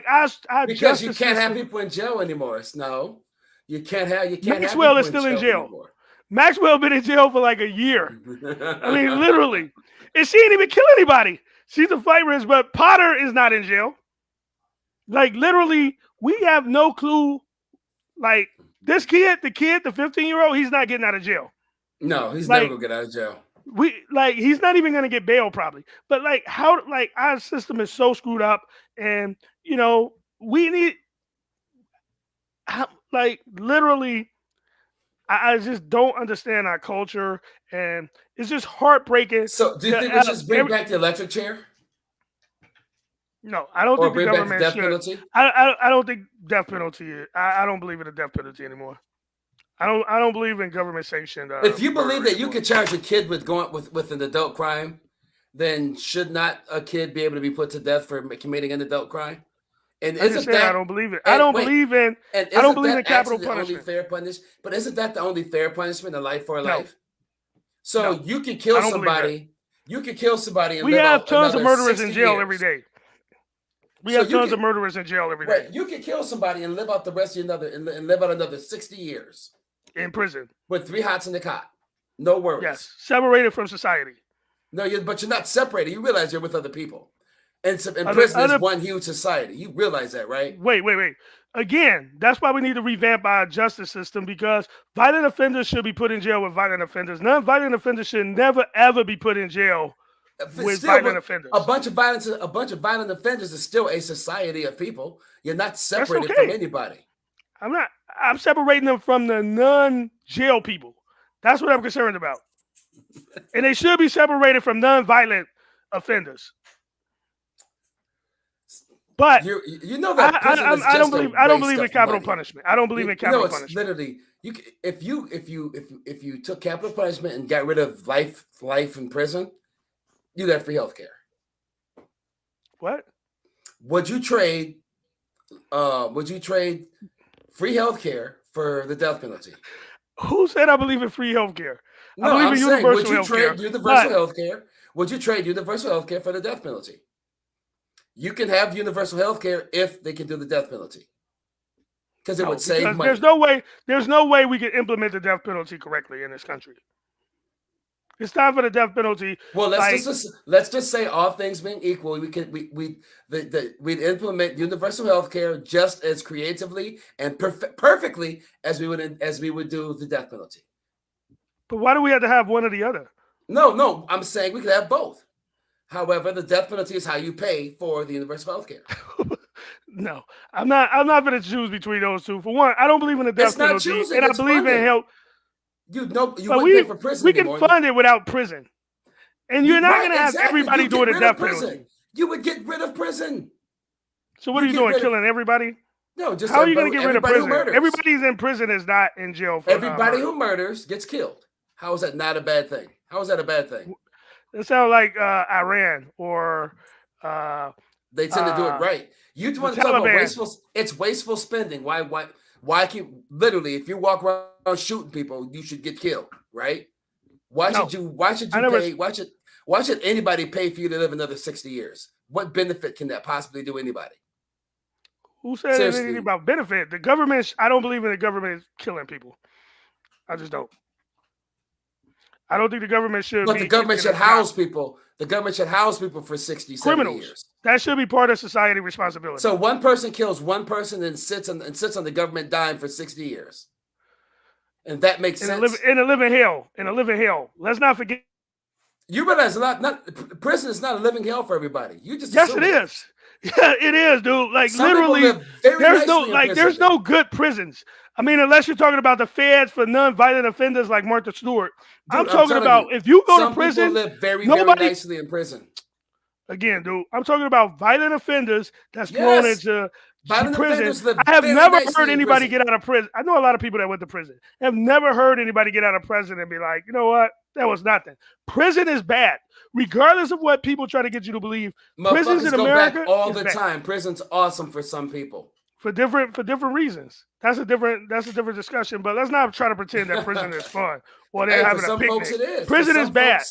our Because you justice can't have system? people in jail anymore. No, you can't have Maxwell people is in still in jail jail. anymore. Maxwell been in jail for like a year. I mean, literally. And she ain't even kill anybody. She's a fight risk, but Potter is not in jail. Like literally, we have no clue. Like this kid, the 15-year-old, he's not getting out of jail. No, he's never Like gonna get out of jail. he's not even gonna get bail probably. But like how like our system is so screwed up, and we need like literally. I just don't understand our culture, and it's just heartbreaking. So, do you think we Out should of just bring back the electric chair no, I don't or think the bring back the government death should. penalty? I don't think death penalty. I don't believe in the death penalty anymore. I don't believe in government sanctioned If you believe murder that you anymore. could charge a kid with an adult crime, then should not a kid be able to be put to death for committing an adult crime? And I just isn't said I that don't believe it. I and don't wait, believe in. and I don't isn't believe in that capital actually the only punishment. fair punishment? But isn't that the only fair punishment, a life for a No, life? So no, you could I kill don't believe that. somebody, you could kill somebody and We live have out tons of another murderers in 60 jail every years. day. We So have you tons could of murderers in jail every day right, you could kill somebody and live out the rest of another and live out another 60 years in prison. with 3 hots in the cot. No worries. Yes, separated from society. No, but you're not separated. You realize you're with other people. And Other prison is other one huge society. You realize that, right? wait. Again, that's why we need to revamp our justice system because violent offenders should be put in jail with violent offenders. Non-violent offenders should never ever be put in jail with Still, violent but a offenders. bunch of violent offenders is still a society of people. You're not That's separated from okay. anybody. I'm not. I'm separating them from the non-jail people. That's what I'm concerned about. And they should be separated from non-violent offenders. But You know that prison is I don't just a believe I don't waste believe in of capital money. punishment. I don't believe in You know capital it's punishment. literally if you took capital punishment and got rid of life in prison, you'd have free healthcare. What? Would you trade free healthcare for the death penalty? Who said I believe in free healthcare? I No, believe I'm in saying, would universal you healthcare. trade universal But healthcare? Would you trade universal healthcare for the death penalty? You can have universal healthcare if they can do the death penalty, because it no, would save because money. there's no way we can implement the death penalty correctly in this country. It's time for the death penalty. Well, Like let's just say all things being equal, we'd implement universal healthcare just as creatively and perfectly as we would do the death penalty. but why do we have to have one or the other? No, I'm saying we could have both. However, the death penalty is how you pay for the universal health care. No, I'm not. I'm not going to choose between those two. For one, I don't believe in the death It's not penalty, choosing, and I it's believe in funding. help. You But wouldn't pay for prison we can anymore. fund it without prison, and you're not going to have exactly. everybody You doing get the rid of death prison. penalty. You would get rid of prison. So what You are you get doing? rid of Killing everybody? no, just How are you going to get rid of everybody who prison? murders. Everybody's in prison is not in jail for Everybody murder. who murders gets killed. How is that not a bad thing? How is that a bad thing? It sounds like Iran or They tend to do it uh, right. You the want to talk about Taliban. wasteful? It's wasteful spending. Why keep literally? If you walk around shooting people, you should get killed, right? Why No, should you? Why should I you never. pay? Why should anybody pay for you to live another 60 years? What benefit can that possibly do anybody? Who said anything Seriously. about benefit? The government. I don't believe in the government killing people. I just don't. I don't think the government should But be the government keeping should a job. house people. The government should house people for 60, 70 Criminals. years. That should be part of society responsibility. So one person kills one person and sits on the government dime for 60 years. And that makes sense. In a living hell. In a living hell. Let's not forget. You realize prison is not a living hell for everybody. You just Yes, assume it is. Yeah, it is, dude. Like Some people literally, live very nicely in prison. there's no good prisons. I mean, unless you're talking about the feds for non-violent offenders like Martha Stewart. I'm Dude, I'm talking telling about you, if you go to some people prison, live very, very nobody. nicely in prison. Again, dude, I'm talking about violent offenders that's thrown Yes, into violent prison. offenders live I have very never heard nicely in anybody prison. get out of prison. I know a lot of people that went to prison. I've never heard anybody get out of prison and be like, you know what, that was nothing. Prison is bad, regardless of what people try to get you to believe. Prisons in Motherfuckers go back America all is the bad time. Prison's awesome for some people. for different reasons. That's a different discussion. But let's not try to pretend that prison is fun or they're Hey, for having a some folks picnic. it is. Prison is bad,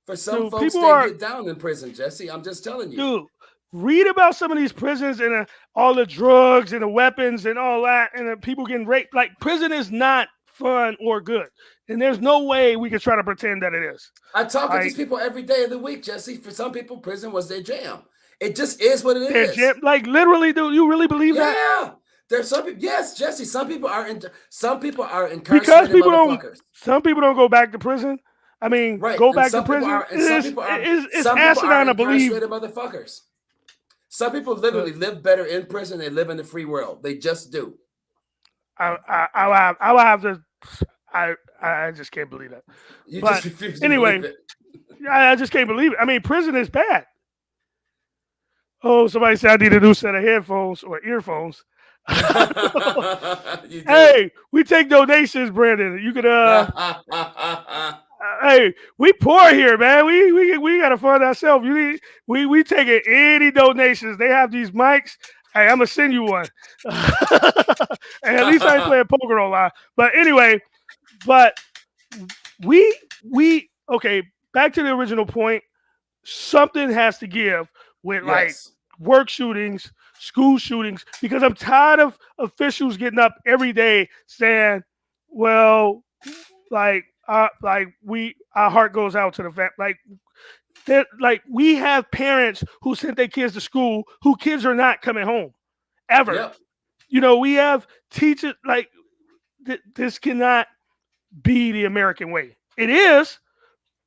For some dude. folks, People they are get down in prison, Jesse. I'm just telling you. dude. Read about some of these prisons and all the drugs and the weapons and all that, and the people getting raped. Like prison is not fun or good, and there's no way we can try to pretend that it is. I talk with Like these people every day of the week, Jesse. For some people, prison was their jam. It just is what it they're is. like literally, do you really believe that? Yeah. There's some people, yes, Jesse. Some people are Because incarcerated people don't, motherfuckers. some people don't go back to prison. I mean, Right. go And back to some people prison. are and It's some people are asinine to believe. incarcerated motherfuckers. Some people But literally live better in prison than they live in the free world. They just do. I will have to. I just can't believe that. You But just refuse to anyway, believe it. I just can't believe it. I mean, prison is bad. Oh, somebody said I need a new set of headphones or earphones. You do. Hey, we take donations, Brandon. You could hey, we poor here, man. We gotta fund ourselves. We taking any donations. They have these mics. Hey, I'm gonna send you one. And at least I ain't playing poker online. But anyway, but we okay. Back to the original point. Something has to give with like Yes. work shootings, school shootings, because I'm tired of officials getting up every day saying, "Well, our heart goes out to the fact like we have parents who sent their kids to school who kids are not coming home ever. Yep. We have teachers like this cannot be the American way. It is,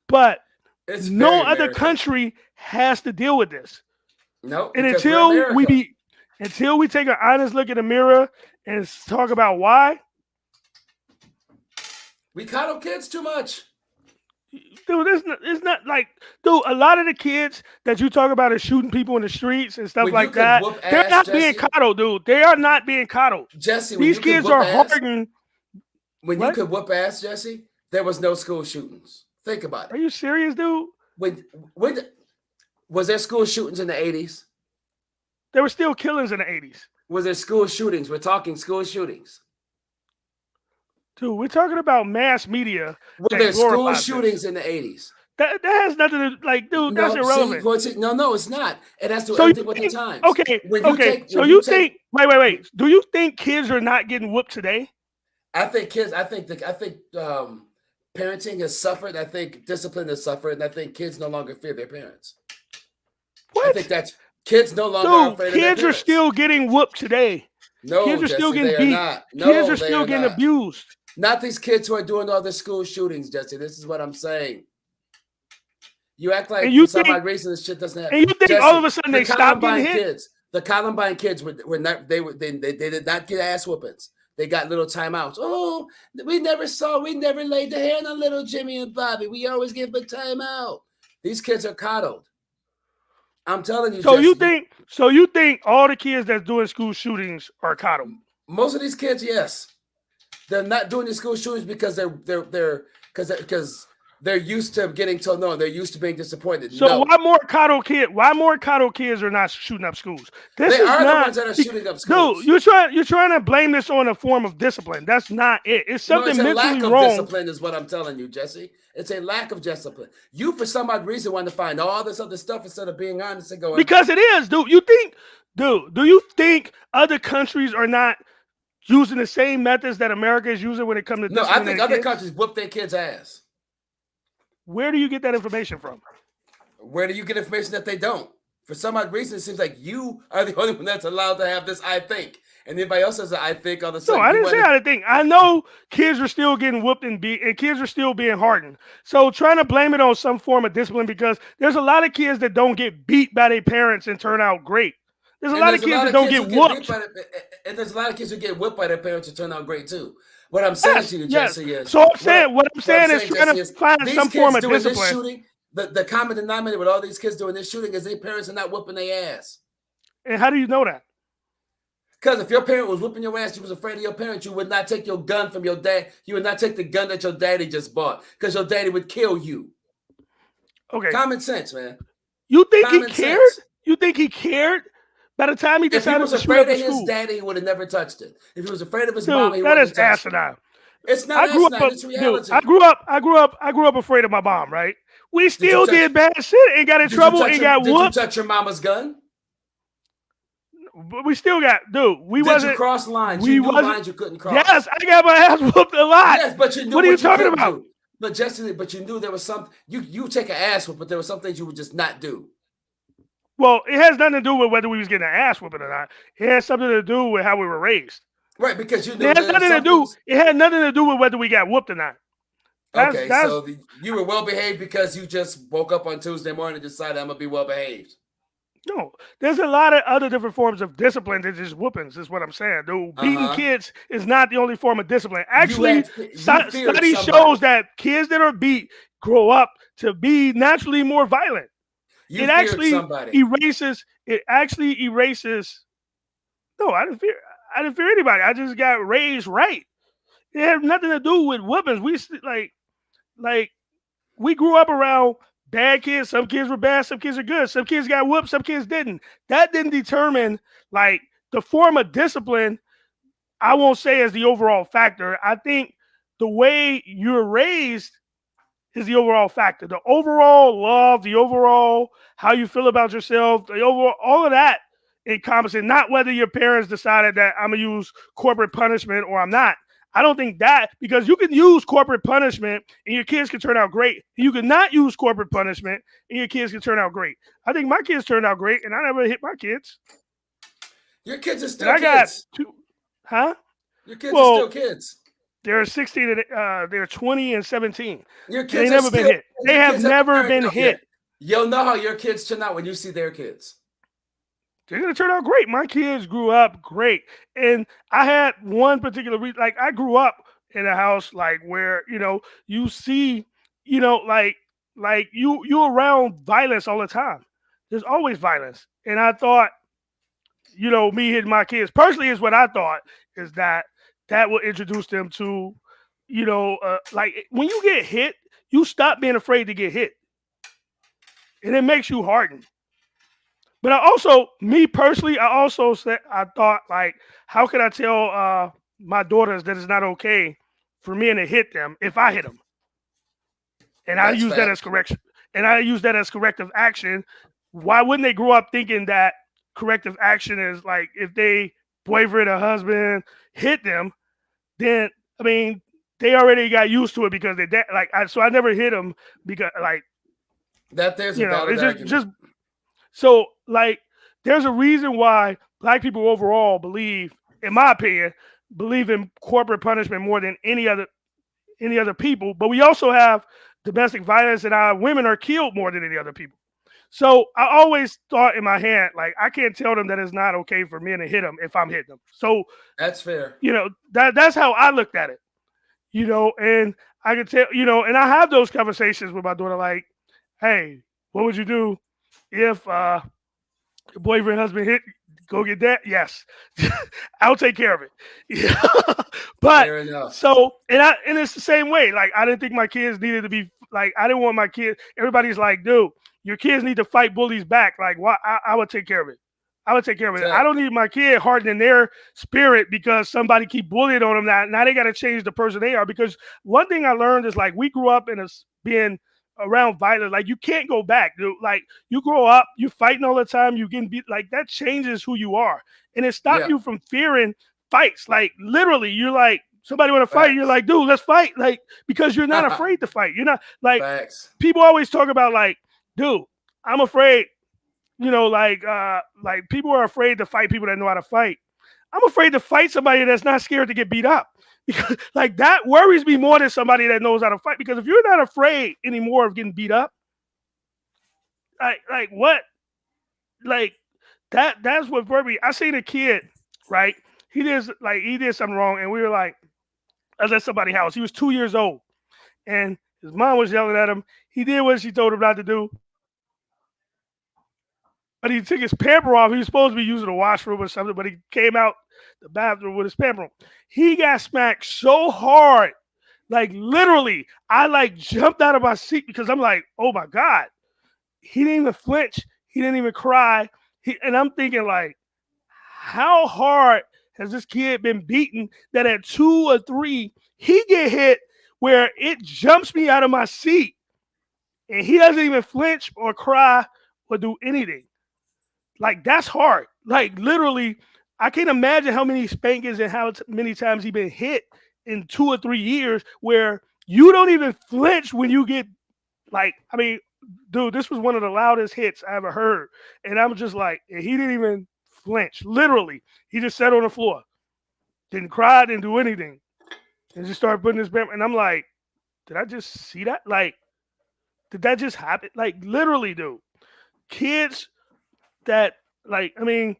but It's very no other American. country has to deal with this. No, And because we're America. until we take an honest look in the mirror and talk about why, We coddle kids too much. dude, it's not like, dude, a lot of the kids that you talk about is shooting people in the streets and stuff When you like could that. whoop They're ass, not being Jesse. coddled, dude. They are not being coddled. Jesse, when These you could kids whoop are ass, hardened. when you What? could whoop ass, Jesse, there was no school shootings. Think about Are it. you serious, dude? When was there school shootings in the 80s? There were still killings in the 80s. Was there school shootings? We're talking school shootings. Dude, we're talking about mass media Were that there school glorifies shootings this. in the 80s? That has nothing to like, dude. That's No, see, irrelevant. no, it's not. It has to do So you everything with the think? times. Okay, When you okay. take, So when you you take, think? Wait. Do you think kids are not getting whooped today? I think kids. I think parenting has suffered. I think discipline has suffered, and I think kids no longer fear their parents. I think What? that's kids no longer are Dude, afraid of their kids are parents. still getting whooped today. No, Kids are still Jesse, getting they are beat. not. Kids No, are they still are getting not. abused. Not these kids who are doing all the school shootings, Jesse. This is what I'm saying. You act like And for you some think odd reason this shit doesn't happen. and you think all of Jesse, a sudden the they stop getting Columbine hit? kids, the Columbine kids were not they did not get ass whoopings. They got little timeouts. Oh, we never laid the hand on little Jimmy and Bobby. We always give a timeout. These kids are coddled. I'm telling you, So Jesse. you think all the kids that's doing school shootings are coddled? Most of these kids, yes, they're not doing the school shootings because because they're used to getting told no. They're used to being disappointed. So No, why more coddled kids are not shooting up schools? This they is are the not ones that are shooting up dude, schools. you're trying to blame this on a form of discipline. That's not it. It's No, something it's a mentally lack of wrong. discipline, is what I'm telling you, Jesse. It's a lack of discipline. You, for some odd reason, want to find all this other stuff instead of being honest and going. Because it is, dude. Do you think other countries are not using the same methods that America is using when it comes to No, I think disciplining other kids? countries whoop their kids' ass. Where do you get that information from? Where do you get information that they don't? For some odd reason, it seems like you are the only one that's allowed to have this I think. And anybody else has an I think all of a No, sudden. I didn't say I didn't think. I know kids are still getting whooped and beat, and kids are still being hardened. So trying to blame it on some form of discipline because there's a lot of kids that don't get beat by their parents and turn out great. There's a And lot of there's a kids lot that of don't kids get who get beat whooped. by and there's a lot of kids who get whipped by their parents who turn out great too. What I'm saying Yes, to you, yes. Jesse, is So I'm what I, saying, what I'm what I'm saying is saying, trying Jesse, to is find these some form kids of doing this discipline. shooting. The common denominator with all these kids doing this shooting is their parents are not whooping their ass. And how do you know that? Because if your parent was whooping your ass, you was afraid of your parent, you would not take your gun from your dad. You would not take the gun that your daddy just bought because your daddy would kill you. Okay, Common sense, man. you think he Common cared? sense. You think he cared? By the time he If he decided was to shoot up afraid the of his school, daddy, he would have never touched it. If he was afraid of his mama, dude, he that wouldn't is have touched it. asinine. It's not I grew asinine. up, It's dude. reality. I grew up afraid of my mom. Right? We Did you still touch? did bad shit and got in Did you trouble touch and your? got Did you whooped. touch your mama's gun? But we still got, dude. Did you cross lines? You We knew wasn't. lines you couldn't Yes, cross. I got my ass whooped a lot. Yes, but you knew What are you what you talking couldn't about? do. But Jesse, but you knew there was something you take an ass whoop, but there were some things you would just not do. Well, it has nothing to do with whether we was getting an ass whooping or not. It has something to do with how we were raised. Right, because you It knew has that there were nothing to some do. things. It had nothing to do with whether we got whooped or not. Okay, That's so you were well behaved because you just woke up on Tuesday morning and decided I'm gonna be well behaved. no. There's a lot of other different forms of discipline than just whoopings. Is what I'm saying, dude. Uh Beating huh. kids is not the only form of discipline. You Actually, you feared study shows somebody. that kids that are beat grow up to be naturally more violent. You It feared actually somebody. erases. It actually erases. No, I didn't fear. I didn't fear anybody. I just got raised right. It had nothing to do with whoopings. Like we grew up around bad kids. Some kids were bad. Some kids are good. Some kids got whooped. Some kids didn't. That didn't determine like the form of discipline. I won't say as the overall factor. I think the way you're raised is the overall factor. The overall love, the overall how you feel about yourself, the overall all of that encompasses not whether your parents decided that I'm gonna use corporate punishment or I'm not. I don't think that because you can use corporate punishment and your kids can turn out great. You can not use corporate punishment and your kids can turn out great. I think my kids turned out great and I never hit my kids. Your kids are And still I got kids. two, huh? Your kids are Well, still kids. they're 16 and they're 20 and 17. Your And they kids are never been still hit. kids. They Your have kids haven't never turned been out yet. hit. You'll know how your kids turn out when you see their kids. They're gonna turn out great. My kids grew up great, and I had one particular reason. Like I grew up in a house like where you see, like you around violence all the time. There's always violence, and I thought, me hitting my kids personally is what I thought is that will introduce them to, like when you get hit, you stop being afraid to get hit, and it makes you harden. But I also, me personally, I also said I thought like, how can I tell my daughters that it's not okay for me to hit them if I hit them, and I That's use that as facts. correction, and I use that as corrective action. Why wouldn't they grow up thinking that corrective action is like if they boyfriend or husband hit them, then I mean they already got used to it because they like so I never hit them because like That there's a valid it's just argument. so like there's a reason why black people overall believe, in my opinion, believe in corporate punishment more than any other people. But we also have domestic violence and our women are killed more than any other people. So I always thought in my head, like I can't tell them that it's not okay for men to hit them if I'm hitting them. So, That's fair. that's how I looked at it. And I could tell, and I have those conversations with my daughter, like, hey, what would you do if your boyfriend husband hit, go get that? Yes. I'll take care of it. Yeah. But Fair enough. so and it's the same way. Like I didn't think my kids needed to be like I didn't want my kids. Everybody's like, dude, your kids need to fight bullies back. Like why I would take care of it. I would take care of it. I Tech. don't need my kid hardening their spirit because somebody keep bullying on them. Now they got to change the person they are. Because one thing I learned is like we grew up in being around violence. Like you can't go back, dude. Like you grow up, you fighting all the time, you getting beat. Like that changes who you are, and it stops Yeah. you from fearing fights. Like literally, you're like somebody want to fight, you're Facts. like, dude, let's fight. Like because you're not afraid to fight. You're not like Facts. people always talk about like, dude, I'm afraid. Like people are afraid to fight people that know how to fight. I'm afraid to fight somebody that's not scared to get beat up. Because like that worries me more than somebody that knows how to fight. Because if you're not afraid anymore of getting beat up, like what, like that's what brought me. I seen a kid, right? He did something wrong, and we were like, I was at somebody's house. He was 2 years old, and his mom was yelling at him. He did what she told him not to do, but he took his pamper off. He was supposed to be using the washroom or something, but he came out the bathroom with his pamper on. He got smacked so hard, like literally, I like jumped out of my seat because I'm like, oh my god, he didn't even flinch. He didn't even cry. And I'm thinking like, how hard has this kid been beaten that at 2 or 3 he get hit where it jumps me out of my seat and he doesn't even flinch or cry or do anything. Like that's hard. Like literally, I can't imagine how many spankings and how many times he been hit in 2 or 3 years where you don't even flinch when you get like. I mean, dude, this was one of the loudest hits I ever heard, and I'm just like, and he didn't even flinch. Literally, he just sat on the floor, didn't cry, didn't do anything, and just started putting his bam. And I'm like, did I just see that? Like, did that just happen? Like, literally, dude, kids that like I mean,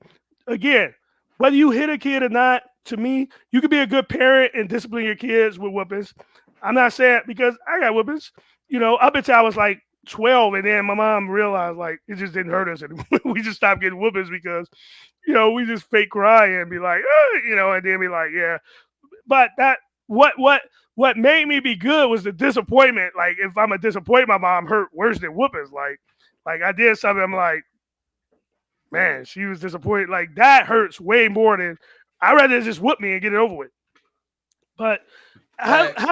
again, whether you hit a kid or not, to me, you could be a good parent and discipline your kids with whoopings. I'm not saying because I got whoopings, up until I was like 12, and then my mom realized like it just didn't hurt us anymore. We just stopped getting whoopings because we just fake cry and be like, and then be like, yeah. But that what made me be good was the disappointment. Like if I'm a disappoint, my mom hurt worse than whoopings. Like I did something, I'm like, man, she was disappointed. Like that hurts way more than I'd rather just whoop me and get it over with. But Right. how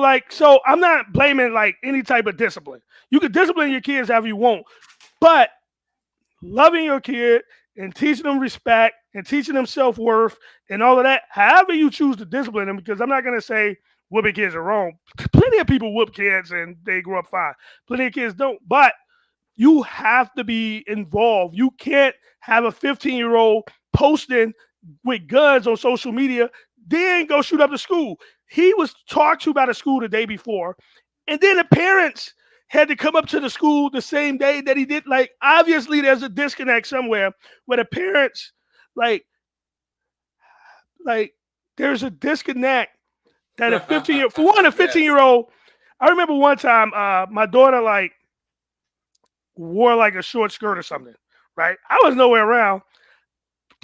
like so I'm not blaming like any type of discipline. You can discipline your kids however you want, but loving your kid and teaching them respect and teaching them self worth and all of that, however you choose to discipline them, because I'm not gonna say whooping kids are wrong. Plenty of people whoop kids and they grow up fine. Plenty of kids don't, but you have to be involved. You can't have a 15-year-old posting with guns on social media, then go shoot up the school. He was talked to by the school the day before, and then the parents had to come up to the school the same day that he did. Like, obviously, there's a disconnect somewhere where the parents, like, like, there's a disconnect that a 15-year, for one, a 15 Yes. year old. I remember one time, my daughter like wore like a short skirt or something, right? I was nowhere around.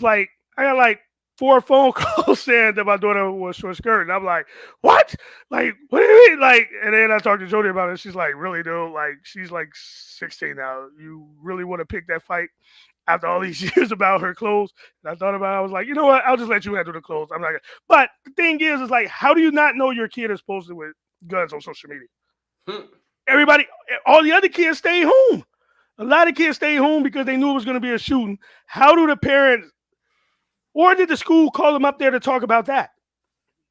Like I got like 4 phone calls saying that my daughter wore a short skirt, and I'm like, what? Like, what do you mean? Like, and then I talked to Jody about it. She's like, really, dude? Like, she's like 16 now. You really want to pick that fight after all these years about her clothes? And I thought about it. I was like, you know what? I'll just let you handle the clothes. I'm not gonna. But the thing is like, how do you not know your kid is posted with guns on social media? Hmm. Everybody, all the other kids stay home. A lot of kids stay home because they knew it was going to be a shooting. How do the parents, or did the school call them up there to talk about that?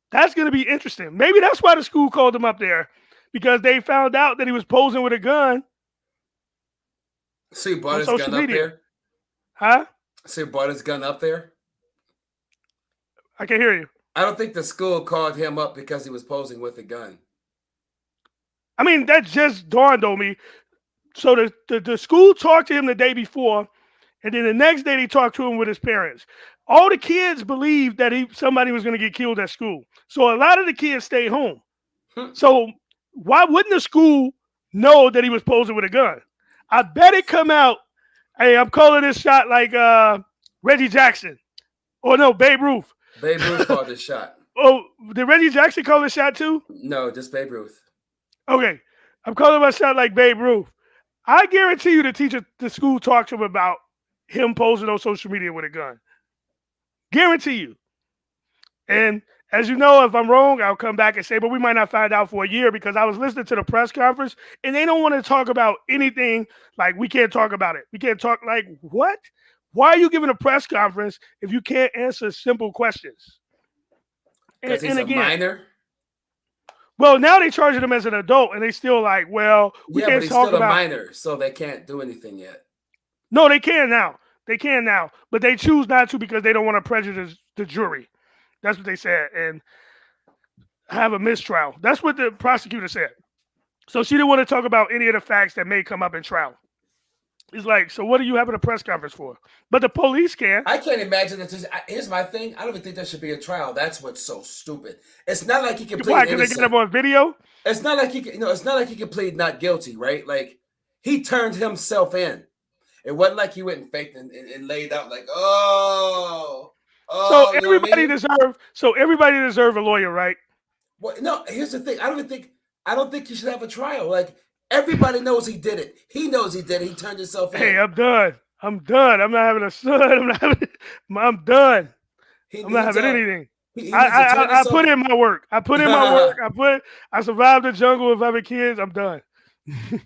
That's going to be interesting. Maybe that's why the school called him up there, because they found out that he was posing with a gun So he brought on his social gun up media. there. Huh? So he brought his gun up there. I can hear you. I don't think the school called him up because he was posing with a gun. I mean, that just dawned on me. So the school talked to him the day before, and then the next day they talked to him with his parents. All the kids believed that somebody was going to get killed at school. So a lot of the kids stayed home. Hmm. So why wouldn't the school know that he was posing with a gun? I bet it come out. Hey, I'm calling this shot like Reggie Jackson. Or no, Babe Ruth. Babe Ruth called this shot. Oh, did Reggie Jackson call this shot too? No, just Babe Ruth. Okay. I'm calling my shot like Babe Ruth. I guarantee you the school talked to him about him posing on social media with a gun. Guarantee you. And as you know, if I'm wrong, I'll come back and say, but we might not find out for a year, because I was listening to the press conference and they don't want to talk about anything. Like, we can't talk about it. We can't talk. Like, what? Why are you giving a press conference if you can't answer simple questions? Because he's And a again, minor. well, now they charging him as an adult and they still like, well, we Yeah, but can't he's talk still a about. minor, so they can't do anything yet. No, they can now. They can now, but they choose not to because they don't want to prejudice the jury. That's what they said, and have a mistrial. That's what the prosecutor said. So she didn't want to talk about any of the facts that may come up in trial. It's like, so what are you having a press conference for? But the police can. I can't imagine that. Here's my thing. I don't even think there should be a trial. That's what's so stupid. It's not like he can Why? plead Because they got them innocent. on video. It's not like he can. It's not like he can plead not guilty, right? Like he turned himself in. It wasn't like he went and faked and laid out like, So you know what I mean? everybody deserve a lawyer, right? Well, no. Here's the thing. I don't think he should have a trial. Like everybody knows he did it. He knows he did it. He turned himself Hey, in. I'm done. I'm done. I'm not having a son. I'm not having. I'm done. He I'm not needs having a. anything. He needs to turn I put himself. in my work. I put in my work. I survived the jungle of having kids. I'm done.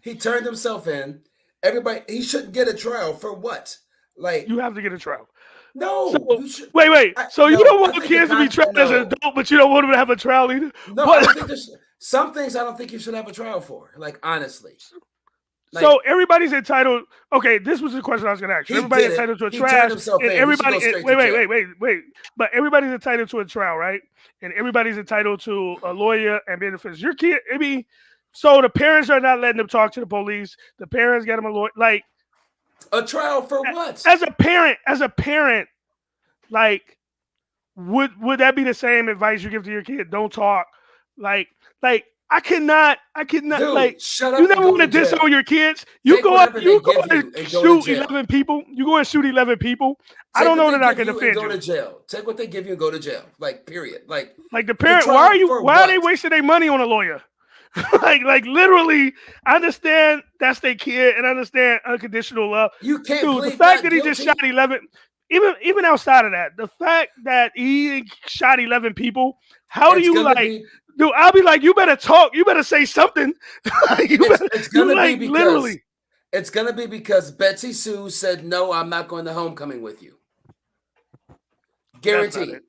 He turned himself in. Everybody. He shouldn't get a trial for what? Like You have to get a trial. So no. You should. wait. So you No. don't I want think the kids to be con. tried as an No. adult, but you don't want them to have a trial either. No. I What? don't think there's some things. I don't think you should have a trial for. Like honestly. So Like everybody's entitled. Okay, this was the question I was going to ask you. he Everybody did it. entitled to a He turned trash, himself and in. He should everybody. go straight to Wait, jail. But everybody's entitled to a trial, right? And everybody's entitled to a lawyer and benefits. Your kid. I mean, so the parents are not letting them talk to the police. The parents get them a lawyer. Like A trial for what? as a parent, like would that be the same advice you give to your kid? Don't talk. Like like I cannot Dude, like shut you up and never go want to to disown jail. your kids. Take whatever they You go give and you and go to shoot jail. 11 people. You go and shoot 11 people. I Take don't what know they that I give can you and defend go you. to jail. Take what they give you and go to jail. Like, period. Like, Like the the parent, trial for why are they what? wasting their money on a lawyer? Like literally, I understand that's their kid and I understand unconditional love. You can't Dude, the plead fact not that he just shot guilty. 11, even outside of that, the fact that he shot 11 people, how do It's you gonna like, be dude, I'll be like, you better talk, you better say something. Like, it's you gonna be like because literally. it's gonna be because Betsy Sue said no, I'm not going to homecoming with you. That's not it.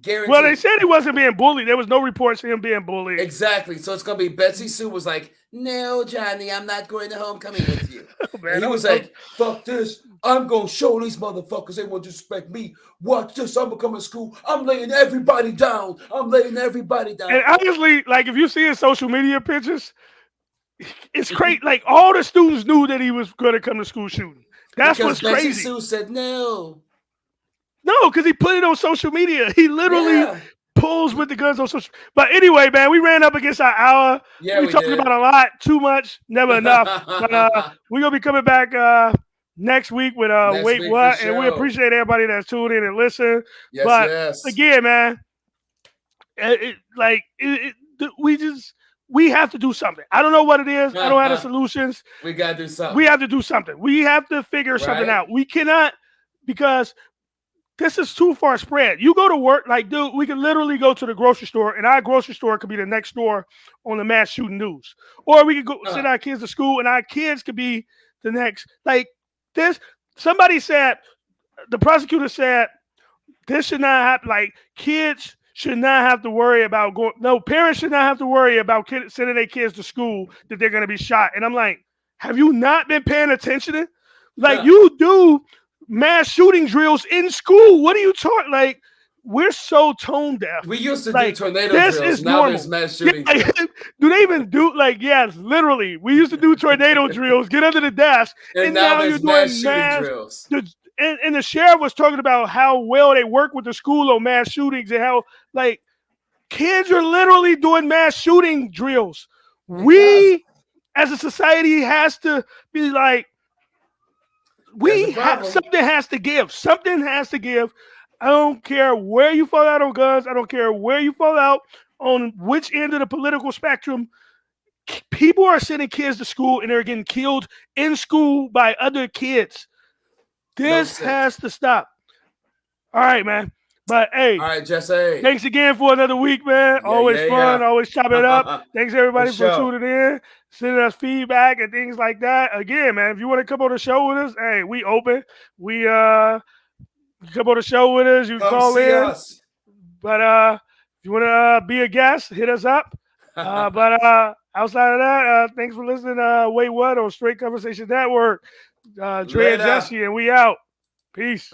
Guaranteed. Well, they Guaranteed. said he wasn't being bullied. There was no reports of him being bullied. Exactly. So it's gonna be Betsy Sue was like, no, Johnny, I'm not going to homecoming with you. And Man, he was that was like, fuck this. I'm gonna show these motherfuckers they won't disrespect me. Watch this. I'm gonna come to school. I'm laying everybody down. I'm laying everybody and down. honestly, like if you see his social media pictures, it's crazy. Like all the students knew that he was going to come to school shooting. That's Because what's Betsy crazy. Sue said no. No, because he put it on social media. He literally Yeah. pulls with the guns on social. But anyway, man, we ran up against our hour. Yeah, We we talked did. about a lot, too much, never enough. But we're gonna be coming back next week with Next Wait week for What, and we sure. appreciate everybody that's tuned in and listen. Yes, But yes. again, man, we have to do something. I don't know what it is. I don't have the solutions. We gotta do We something. have to do something. We have to figure something Right? out. We cannot because this is too far spread. You go to work, like, dude, we can literally go to the grocery store, and our grocery store could be the next door on the mass shooting news. Or we could go send our kids to school, and our kids could be the next. Like this, somebody said, the prosecutor said, this should not happen. Like kids should not have to worry about going. No, parents should not have to worry about sending their kids to school that they're going to be shot. And I'm like, have you not been paying attention? Like you do mass shooting drills in school. What are you talking? Like we're so tone deaf. We used to do Like tornado this drills. is Now there's normal. mass Yeah, shooting like, drills. do they even do like yes, literally? We used to do tornado drills, get under the desk, And and now now you're there's mass doing shooting mass. drills. And the sheriff was talking about how well they work with the school on mass shootings and how like kids are literally doing mass shooting drills. Because We as a society has to be like there's a we have problem. something has to give. Something has to give. I don't care where you fall out on guns. I don't care where you fall out on which end of the political spectrum. People are sending kids to school and they're getting killed in school by other kids. No This has sense. to stop. All right, man. But All hey, right, Jesse. thanks again for another week, man. Yeah, Always fun. yeah, Always chopping it up. yeah. Thanks For everybody for sure. tuning in, sending us feedback and things like that. Again, man, if you want to come on the show with us, hey, we open. We come on the show with us. You can Come call see in. us. But if you want to be a guest, hit us up. But outside of that, thanks for listening. Wait, what on Straight Conversation Network? Dre and Later. Jesse, and we out. Peace.